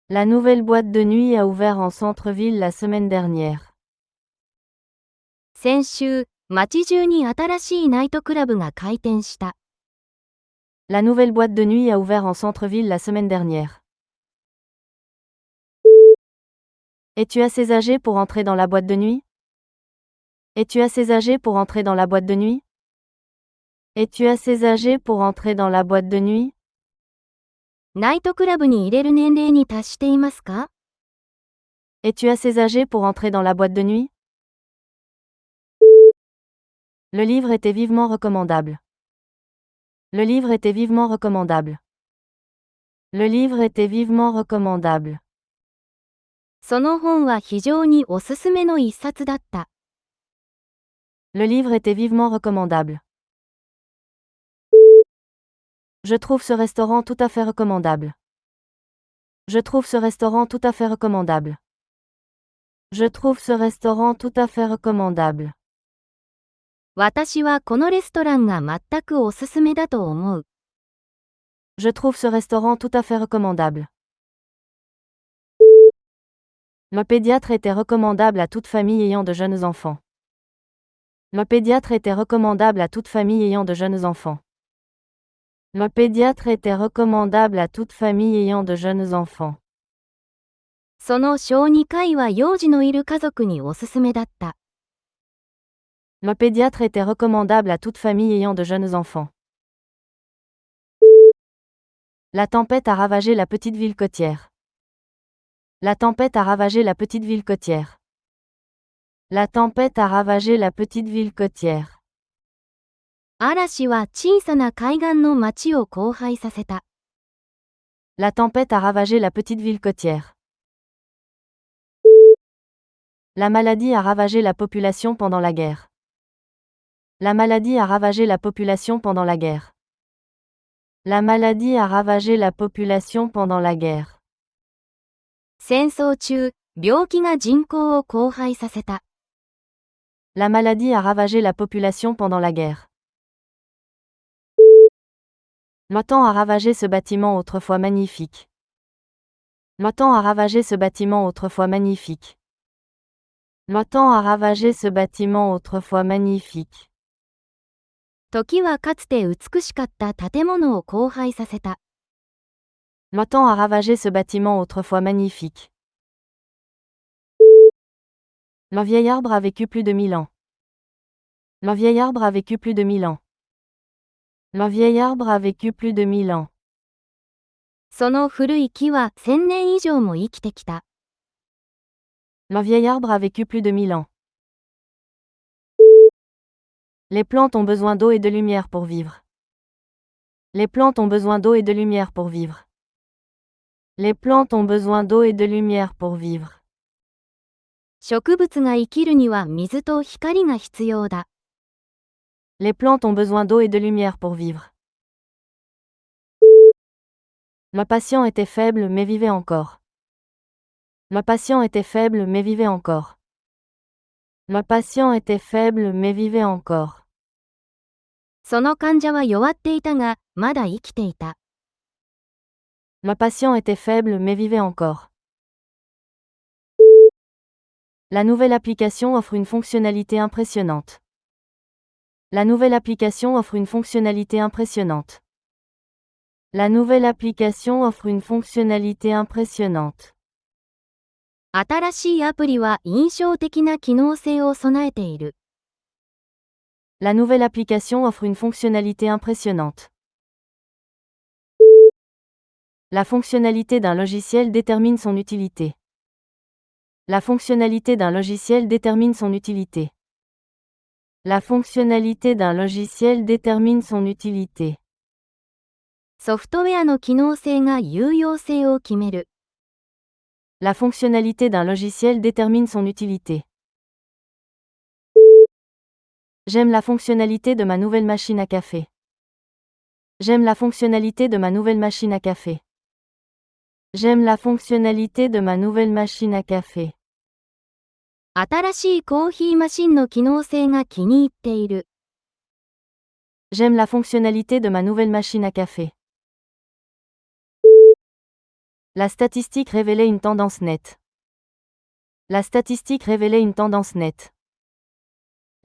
La nouvelle boîte de nuit a ouvert en centre-ville la semaine dernière. 先週、街中に新しいナイトクラブが開店した。La nouvelle boîte de nuit a ouvert en centre-ville la semaine dernière. Es-tu assez âgé pour entrer dans la boîte de nuit? Es-tu assez âgé pour entrer dans la boîte de nuit? Es-tu assez âgé pour entrer dans la boîte de nuit? ナイトクラブに入れる年齢に達していますか？ Es-tu assez âgé pour entrer dans la boîte de nuit? Le livre était vivement recommandable. Le livre était vivement recommandable. Le livre était vivement recommandable. その本は非常におすすめの一冊だった。Le livre était vivement recommandable. Je trouve ce restaurant tout à fait recommandable. Je trouve ce restaurant tout à fait recommandable. Je trouve ce restaurant tout à fait recommandable. 私はこのレストランが全くおすすめだと思う。Je trouve ce restaurant tout à fait recommandable. Le pédiatre était recommandable à toute famille ayant de jeunes enfants. Le pédiatre était recommandable à toute famille ayant de jeunes enfants. Le pédiatre était recommandable à toute famille ayant de jeunes enfants. その小児科医は幼児のいる家族におすすめだった。Le pédiatre était recommandable à toute famille ayant de jeunes enfants. La tempête a ravagé la petite ville côtière. La tempête a ravagé la petite ville côtière. La tempête a ravagé la petite ville côtière. 嵐は小さな海岸の町を荒廃させた。La tempête a ravagé la petite ville côtière. La maladie a ravagé la population pendant la guerre. La maladie a ravagé la population pendant la guerre. La maladie a ravagé la population pendant la guerre. 戦争中、病気が人口を荒廃させた。La maladie a ravagé la population pendant la guerre. L'OTAN a ravagé ce bâtiment autrefois magnifique. L'OTAN a ravagé ce bâtiment autrefois magnifique. L'OTAN a ravagé ce bâtiment autrefois magnifique. 時はかつて美しかった建物を荒廃させた。L'OTAN a ravagé ce bâtiment autrefois magnifique. Le vieil arbre a vécu plus de 1000 ans. Le vieil arbre a vécu plus de 1000 ans. Le vieil arbre a vécu plus de 1000 ans. その古い木は1000年以上も生きてきた。Le vieil arbre a vécu plus de 1000 ans. Les plantes ont besoin d'eau et de lumière pour vivre. Les plantes ont besoin d'eau et de lumière pour vivre. Les plantes ont besoin d'eau et de lumière pour vivre. 植物が生きるには水と光が必要だ。Les plantes ont besoin d'eau et de lumière pour vivre. Le patient était faible mais vivait encore. Le patient était faible mais vivait encore. Le patient était faible mais vivait encore. その患者は弱っていたが、まだ生きていた。Le patient était faible mais vivait encore. La nouvelle application offre une fonctionnalité impressionnante. La nouvelle application offre une fonctionnalité impressionnante. La nouvelle application offre une fonctionnalité impressionnante. 新しいアプリは印象的な機能性を備えている。La nouvelle application offre une fonctionnalité impressionnante. La fonctionnalité d'un logiciel détermine son utilité. La fonctionnalité d'un logiciel détermine son utilité. La fonctionnalité d'un logiciel détermine son utilité. ソフトウェアの機能性が有用性を決める。La fonctionnalité d'un logiciel détermine son utilité. J'aime la fonctionnalité de ma nouvelle machine à café. J'aime la fonctionnalité de ma nouvelle machine à café. J'aime la fonctionnalité de ma nouvelle machine à café. 新しいコーヒーマシンの機能性が気に入っている。J'aime la fonctionnalité de ma nouvelle machine à café. La statistique révélait une tendance nette. La statistique révélait une tendance nette.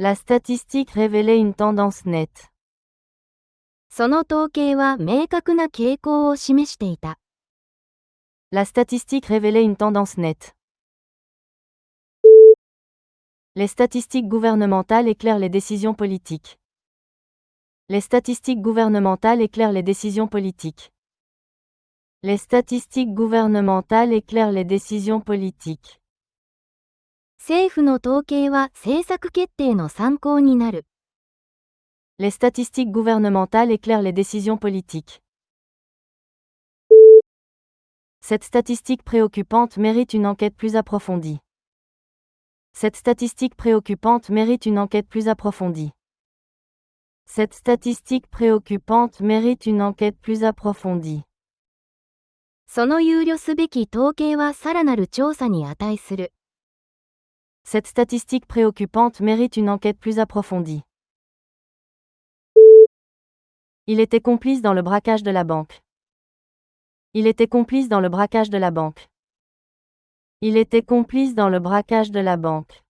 La statistique révélait une tendance nette. その統計は明確な傾向を示していた。La statistique révélait une tendance nette. Les statistiques gouvernementales éclairent les décisions politiques. Les statistiques gouvernementales éclairent les décisions politiques. Les statistiques gouvernementales éclairent les décisions politiques. 政府の統計は政策決定の参考になる。Les statistiques gouvernementales éclairent les décisions politiques. Cette statistique préoccupante mérite une enquête plus approfondie. Cette statistique préoccupante mérite une enquête plus approfondie. Cette statistique préoccupante mérite une enquête plus approfondie. その憂慮すべき統計はさらなる調査に値する。Cette statistique préoccupante mérite une enquête plus approfondie. Il était complice dans le braquage de la banque. Il était complice dans le braquage de la banque. Il était complice dans le braquage de la banque.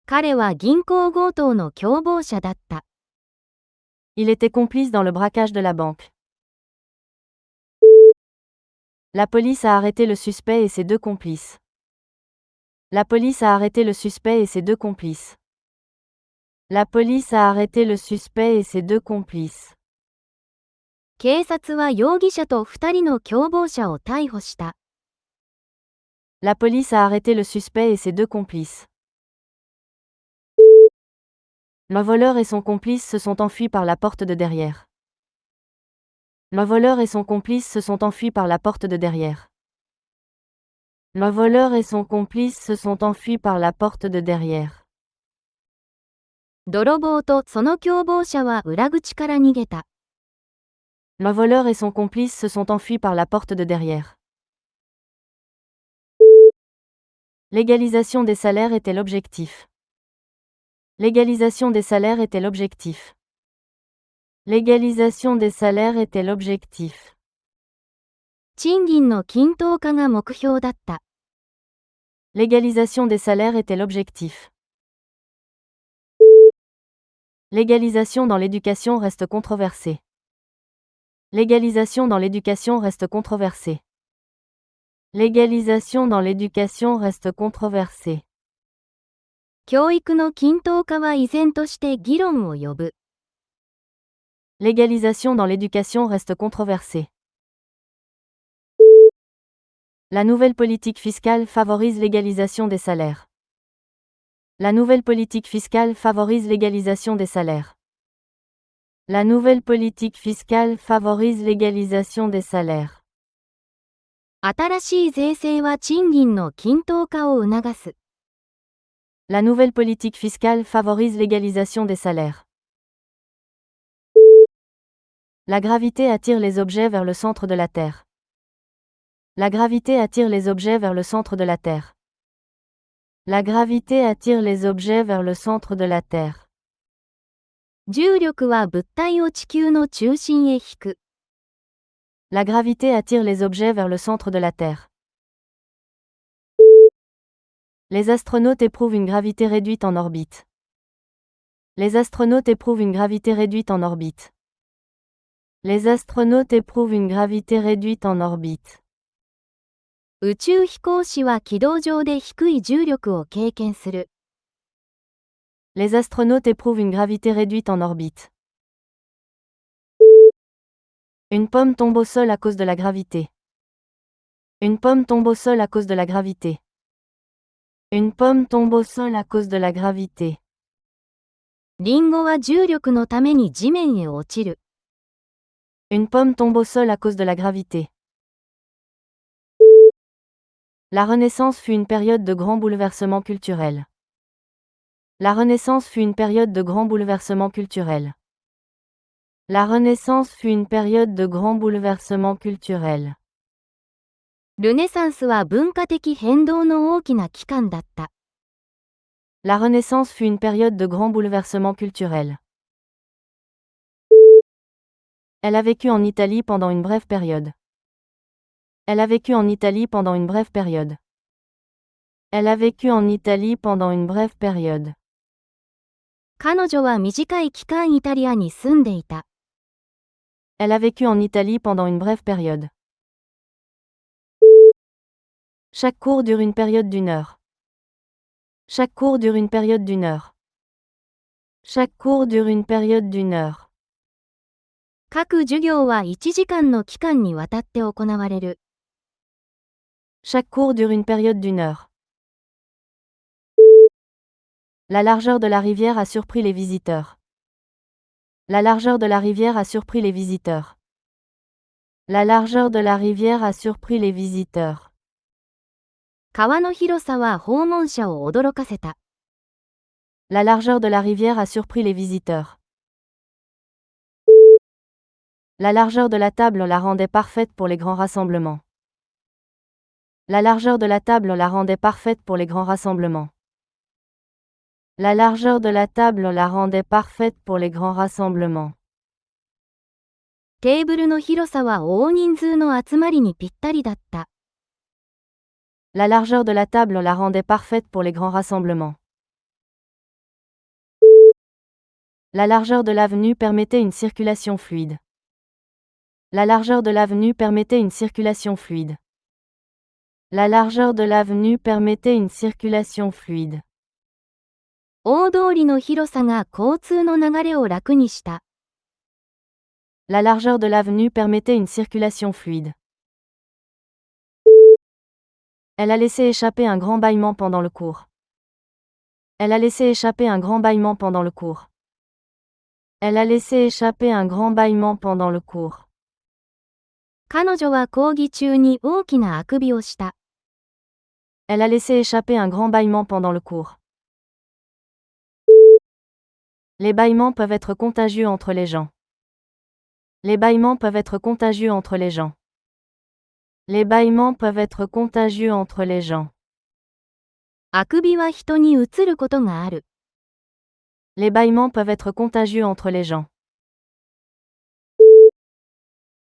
彼は銀行強盗の共謀者だった。Il était complice dans le braquage de la banque. La police a arrêté le suspect et ses deux complices. La police a arrêté le suspect et ses deux complices. La police a arrêté le suspect et ses deux complices. 警察は容疑者と2人の共謀者を逮捕した。La police a arrêté le suspect et ses deux complices. Le voleur et son complice se sont enfuis par la porte de derrière. Le voleur et son complice se sont enfuis par la porte de derrière. Le voleur et son complice se sont enfuis par la porte de derrière. 泥棒とその共謀者は裏口から逃げた。Le voleur et son complice se sont enfuis par la porte de derrière. L'égalisation des salaires était l'objectif. L'égalisation des salaires était l'objectif. L'égalisation des salaires était l'objectif. 賃金の均等化が目標だった。L'égalisation des salaires était l'objectif. L'égalisation dans l'éducation reste controversée. L'égalisation dans l'éducation reste controversée. L'égalisation dans l'éducation reste controversée. 教育の均等化は依然として議論を呼ぶ。L'égalisation dans l'éducation reste controversée. La nouvelle politique fiscale favorise l'égalisation des salaires. La nouvelle politique fiscale favorise l'égalisation des salaires. La nouvelle politique fiscale favorise l'égalisation des salaires. 新しい税制は賃金の均等化を促す。La nouvelle politique fiscale favorise l'égalisation des salaires. La gravité attire les objets vers le centre de la Terre. La gravité attire les objets vers le centre de la Terre. La gravité attire les objets vers le centre de la Terre. 重力は物体を地球の中心へ引く。La gravité attire les objets vers le centre de la Terre. Les astronautes éprouvent une gravité réduite en orbite. Les astronautes éprouvent une gravité réduite en orbite. Les astronautes éprouvent une gravité réduite en orbite. 宇宙飛行士は軌道上で低い重力を経験する。Les astronautes éprouvent une gravité réduite en orbite. Une pomme tombe au sol à cause de la gravité. Une pomme tombe au sol à cause de la gravité. Une pomme tombe au sol à cause de la gravité. リンゴは重力のために地面へ落ちる。Une pomme tombe au sol à cause de la gravité. La Renaissance fut une période de grands bouleversements culturels. La Renaissance fut une période de grands bouleversements culturels. La Renaissance fut une période de grands bouleversements culturels. ルネサンスは文化的変動の大きな期間だった。La Renaissance fut une période de grands bouleversements culturels. Elle a vécu en Italie pendant une brève période. Elle a vécu en Italie pendant une brève période. Elle a vécu en Italie pendant une brève période. 彼女は短い期間イタリアに住んでいた。Elle a vécu en Italie pendant une brève période. Chaque cours dure une période d'1 heure. Chaque cours dure une période d'1 heure. Chaque cours dure une période d'1 heure. 各授業は1時間の期間にわたって行われる。Chaque cours dure une période d'1 heure. La largeur de la rivière a surpris les visiteurs. La largeur de la rivière a surpris les visiteurs. La largeur de la rivière a surpris les visiteurs. 川の広さは訪問者を驚かせた。La largeur de la rivière a surpris les visiteurs. La largeur de la table la rendait parfaite pour les grands rassemblements. La largeur de la table la rendait parfaite pour les grands rassemblements. La largeur de la table la rendait parfaite pour les grands rassemblements. テーブルの広さは大人数の集まりにぴったりだった。La largeur de la table la rendait parfaite pour les grands rassemblements. La largeur de l'avenue permettait une circulation fluide. La largeur de l'avenue permettait une circulation fluide. La largeur de l'avenue permettait une circulation fluide. 大通りの広さが交通の流れを楽にした。La largeur de l'avenue permettait une circulation fluide. Elle a laissé échapper un grand bâillement pendant le cours. Elle a laissé échapper un grand bâillement pendant le cours. Elle a laissé échapper un grand bâillement pendant le cours. 彼女は講義中に大きなあくびをした。Elle a laissé échapper un grand bâillement pendant le cours. Les bâillements peuvent être contagieux entre les gens. Les bâillements peuvent être contagieux entre les gens. Les bâillements peuvent être contagieux entre les gens. あくびは人にうつることがある。Les bâillements peuvent être contagieux entre les gens.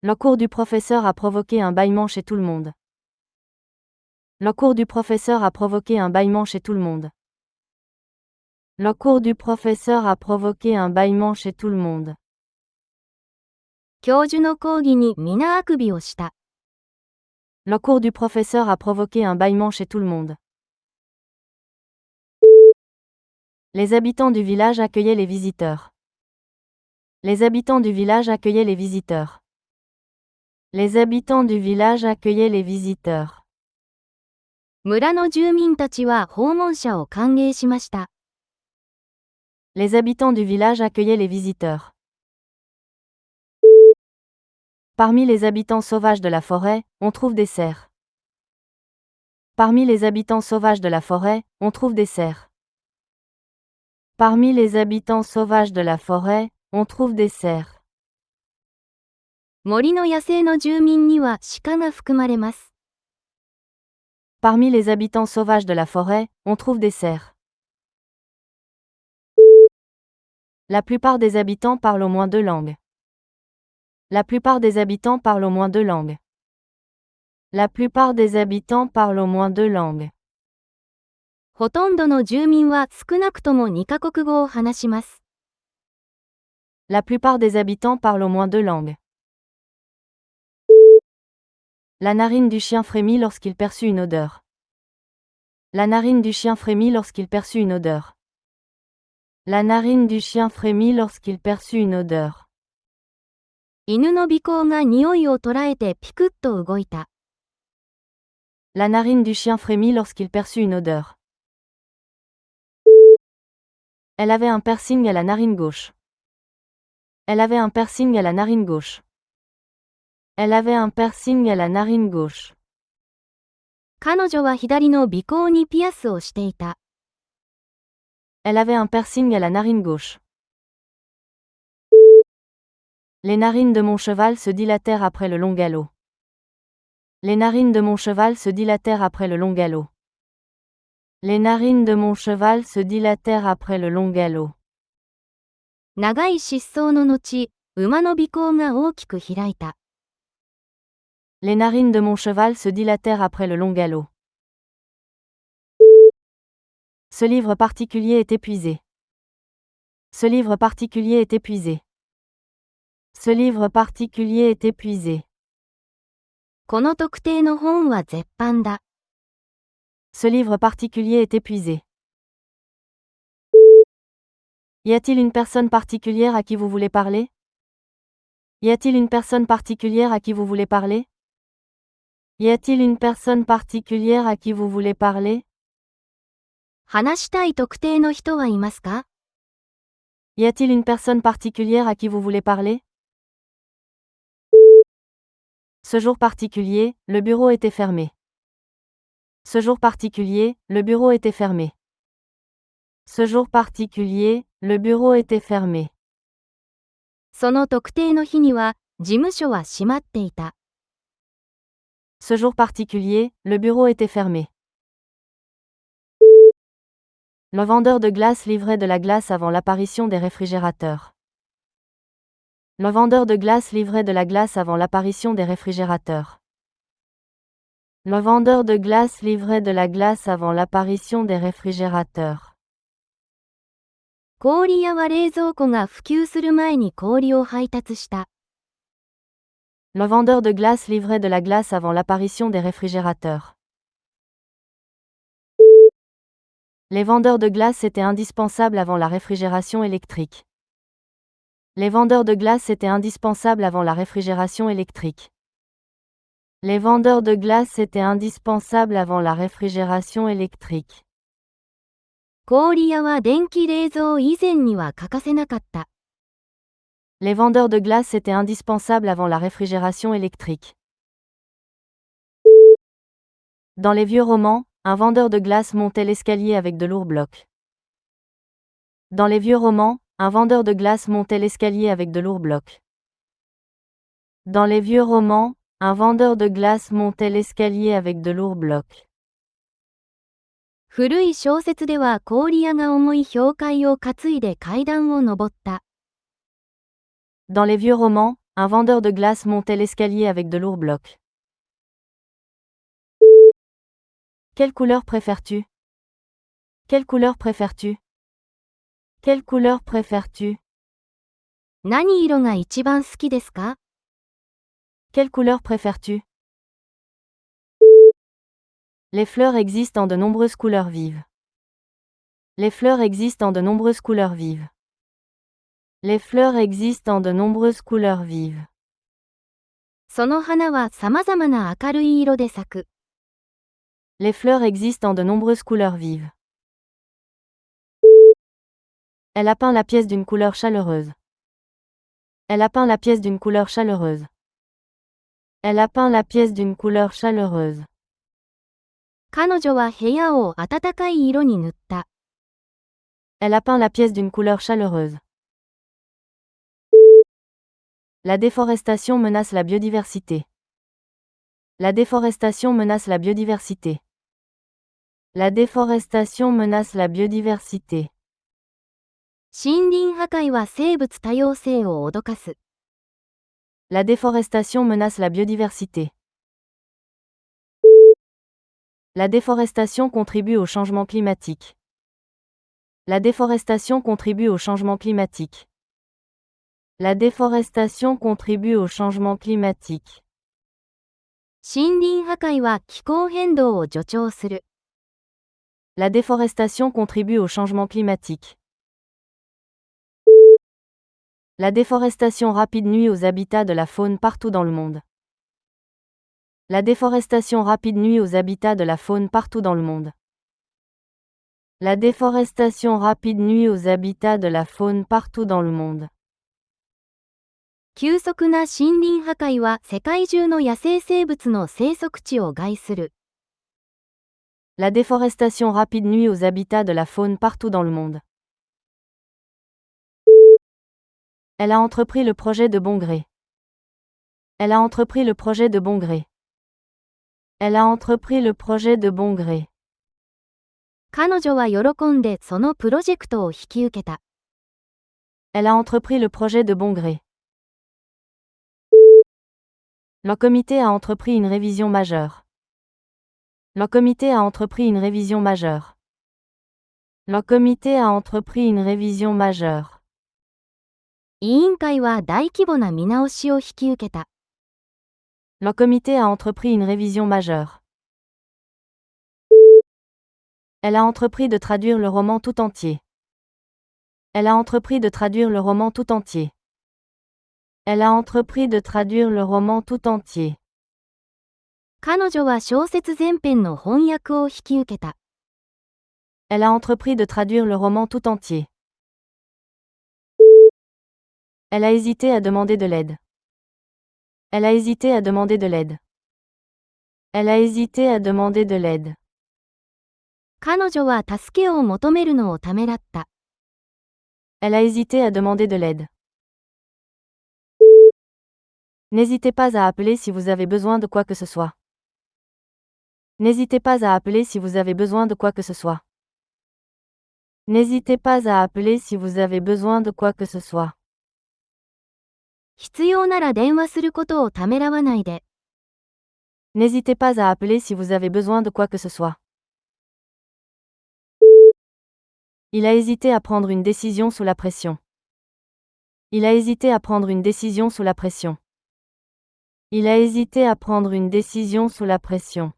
Le cours du professeur a provoqué un bâillement chez tout le monde. Le cours du professeur a provoqué un bâillement chez tout le monde. Le cours du professeur a provoqué un bâillement chez tout le monde. 教授の講義に皆あくびをした。Le cours du professeur a provoqué un bâillement chez tout le monde. Les habitants du village accueillaient les visiteurs. Les habitants du village accueillaient les visiteurs. Les habitants du village accueillaient les visiteurs. 村の住民たちは訪問者を歓迎しました。Les habitants du village accueillaient les visiteurs. Parmi les habitants sauvages de la forêt, on trouve des cerfs. Parmi les habitants sauvages de la forêt, on trouve des cerfs. Parmi les habitants sauvages de la forêt, on trouve des cerfs. 森の野生の住民には鹿が含まれます。Parmi les habitants sauvages de la forêt, on trouve des cerfs. La plupart des habitants parlent au moins 2 langues. La plupart des habitants parlent au moins 2 langues. La plupart des habitants parlent au moins 2 langues. ほとんどの住民は少なくとも2カ国語を話します。La plupart des habitants parlent au moins 2 langues. La narine du chien frémit lorsqu'il perçut une odeur. La narine du chien frémit lorsqu'il perçut une odeur. La narine du chien frémit lorsqu'il perçut une odeur. 犬の尾行が匂いを捉えてピクッと動いた。La narine du chien frémit lorsqu'il perçut une odeur. Elle avait un piercing à la narine gauche. Elle avait un piercing à la narine gauche. Elle avait un piercing à la narine gauche. 彼女は左の尾行にピアスをしていた。Elle avait un piercing à la narine gauche. Les narines de mon cheval se dilatèrent après le long galop. Les narines de mon cheval se dilatèrent après le long galop. Les narines de mon cheval se dilatèrent après le long galop. 長い疾走の後、馬の尾行が大きく開いた。Les narines de mon cheval se dilatèrent après le long galop. Ce livre particulier est épuisé. Ce livre particulier est épuisé. Ce livre particulier est épuisé. この特定の本は絶版だ。Ce livre particulier est épuisé. Y a-t-il une personne particulière à qui vous voulez parler? Y a-t-il une personne particulière à qui vous voulez parler? Y a-t-il une personne particulière à qui vous voulez parler? 話したい特定の人はいますか？ Y a-t-il une personne particulière à qui vous voulez parler? Ce jour particulier, le bureau était fermé. Ce jour particulier, le bureau était fermé. Ce jour particulier, le bureau était fermé. その特定の日には、事務所は閉まっていた。Ce jour particulier, le bureau était fermé. Le vendeur de glace livrait de la glace avant l'apparition des réfrigérateurs. Le vendeur de glace livrait de la glace avant l'apparition des réfrigérateurs. Le vendeur de glace livrait de la glace avant l'apparition des réfrigérateurs. 氷屋は冷蔵庫が普及する前に氷を配達した。Le vendeur de glace livrait de la glace avant l'apparition des réfrigérateurs. Les vendeurs de glace étaient indispensables avant la réfrigération électrique. Les vendeurs de glace étaient indispensables avant la réfrigération électrique. Les vendeurs de glace étaient indispensables avant la réfrigération électrique. 氷屋は電気冷蔵以前には欠かせなかった。Les vendeurs de glace étaient indispensables avant la réfrigération électrique. Dans les vieux romans, un vendeur de glace montait l'escalier avec de lourds blocs. Dans les vieux romans, un vendeur de glace montait l'escalier avec de lourds blocs. Dans les vieux romans, un vendeur de glace montait l'escalier avec de lourds blocs. 古い小説では氷屋が重い氷塊を担いで階段を上った。Dans les vieux romans, un vendeur de glace montait l'escalier avec de lourds blocs. Quelle couleur préfères-tu? Quelle couleur préfères-tu? Quelle couleur préfères-tu? 何色が一番好きですか？ Quelle couleur préfères-tu? Les fleurs existent en de nombreuses couleurs vives. Les fleurs existent en de nombreuses couleurs vives. Les fleurs existent en de nombreuses couleurs vives. その花は様々な明るい色で咲く。Les fleurs existent en de nombreuses couleurs vives. Elle a peint la pièce d'une couleur chaleureuse. Elle a peint la pièce d'une couleur chaleureuse. Elle a peint la pièce d'une couleur chaleureuse. 彼女は部屋を暖かい色に塗った。Elle a peint la pièce d'une couleur chaleureuse. La déforestation menace la biodiversité. La déforestation menace la biodiversité. La déforestation menace la biodiversité. 森林破壊は生物多様性を脅かす。La déforestation menace la biodiversité. La déforestation contribue au changement climatique. La déforestation contribue au changement climatique. La déforestation contribue au changement climatique. 森林破壊は気候変動を助長する。La déforestation contribue au changement climatique. La déforestation rapide nuit aux habitats de la faune partout dans le monde. La déforestation rapide nuit aux habitats de la faune partout dans le monde. La déforestation rapide nuit aux habitats de la faune partout dans le monde. 急速な森林破壊は世界中の野生生物の生息地を害する。La déforestation rapide nuit aux habitats de la faune partout dans le monde. Elle a entrepris le projet de bon gré. Elle a entrepris le projet de bon gré. Elle a entrepris le projet de bon gré. 彼女は喜んでそのプロジェクトを引き受けた。Elle a entrepris le projet de bon gré. Le comité a entrepris une révision majeure. Le comité a entrepris une révision majeure. Le comité a entrepris une révision majeure. 委員会は大規模な見直しを引き受けた。Le comité a entrepris une révision majeure. Elle a entrepris de traduire le roman tout entier. Elle a entrepris de traduire le roman tout entier. Elle a entrepris de traduire le roman tout entier. 彼女は小説全編の翻訳を引き受けた。Elle a entrepris de traduire le roman tout entier. Elle a hésité à demander de l'aide. Elle a hésité à demander de l'aide. Elle a hésité à demander de l'aide. 彼女は助けを求めるのをためらった。Elle a hésité à demander de l'aide. N'hésitez pas à appeler si vous avez besoin de quoi que ce soit. N'hésitez pas à appeler si vous avez besoin de quoi que ce soit. N'hésitez pas à appeler si vous avez besoin de quoi que ce soit. 必要なら電話することをためらわないで。N'hésitez pas à appeler si vous avez besoin de quoi que ce soit. Il a hésité à prendre une décision sous la pression. Il a hésité à prendre une décision sous la pression. Il a hésité à prendre une décision sous la pression.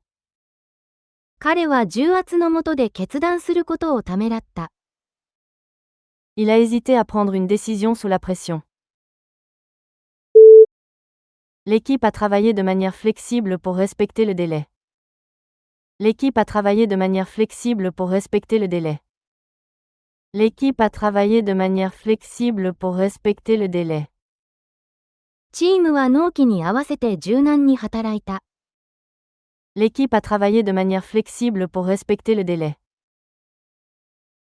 彼は重圧の下で決断することをためらった。Il a hésité à prendre une décision sous la pression. L'équipe a travaillé de manière flexible pour respecter le délai. L'équipe a travaillé de manière flexible pour respecter le délai. L'équipe a travaillé de manière flexible pour respecter le délai. チームは納期に合わせて柔軟に働いた。L'équipe a travaillé de manière flexible pour respecter le délai.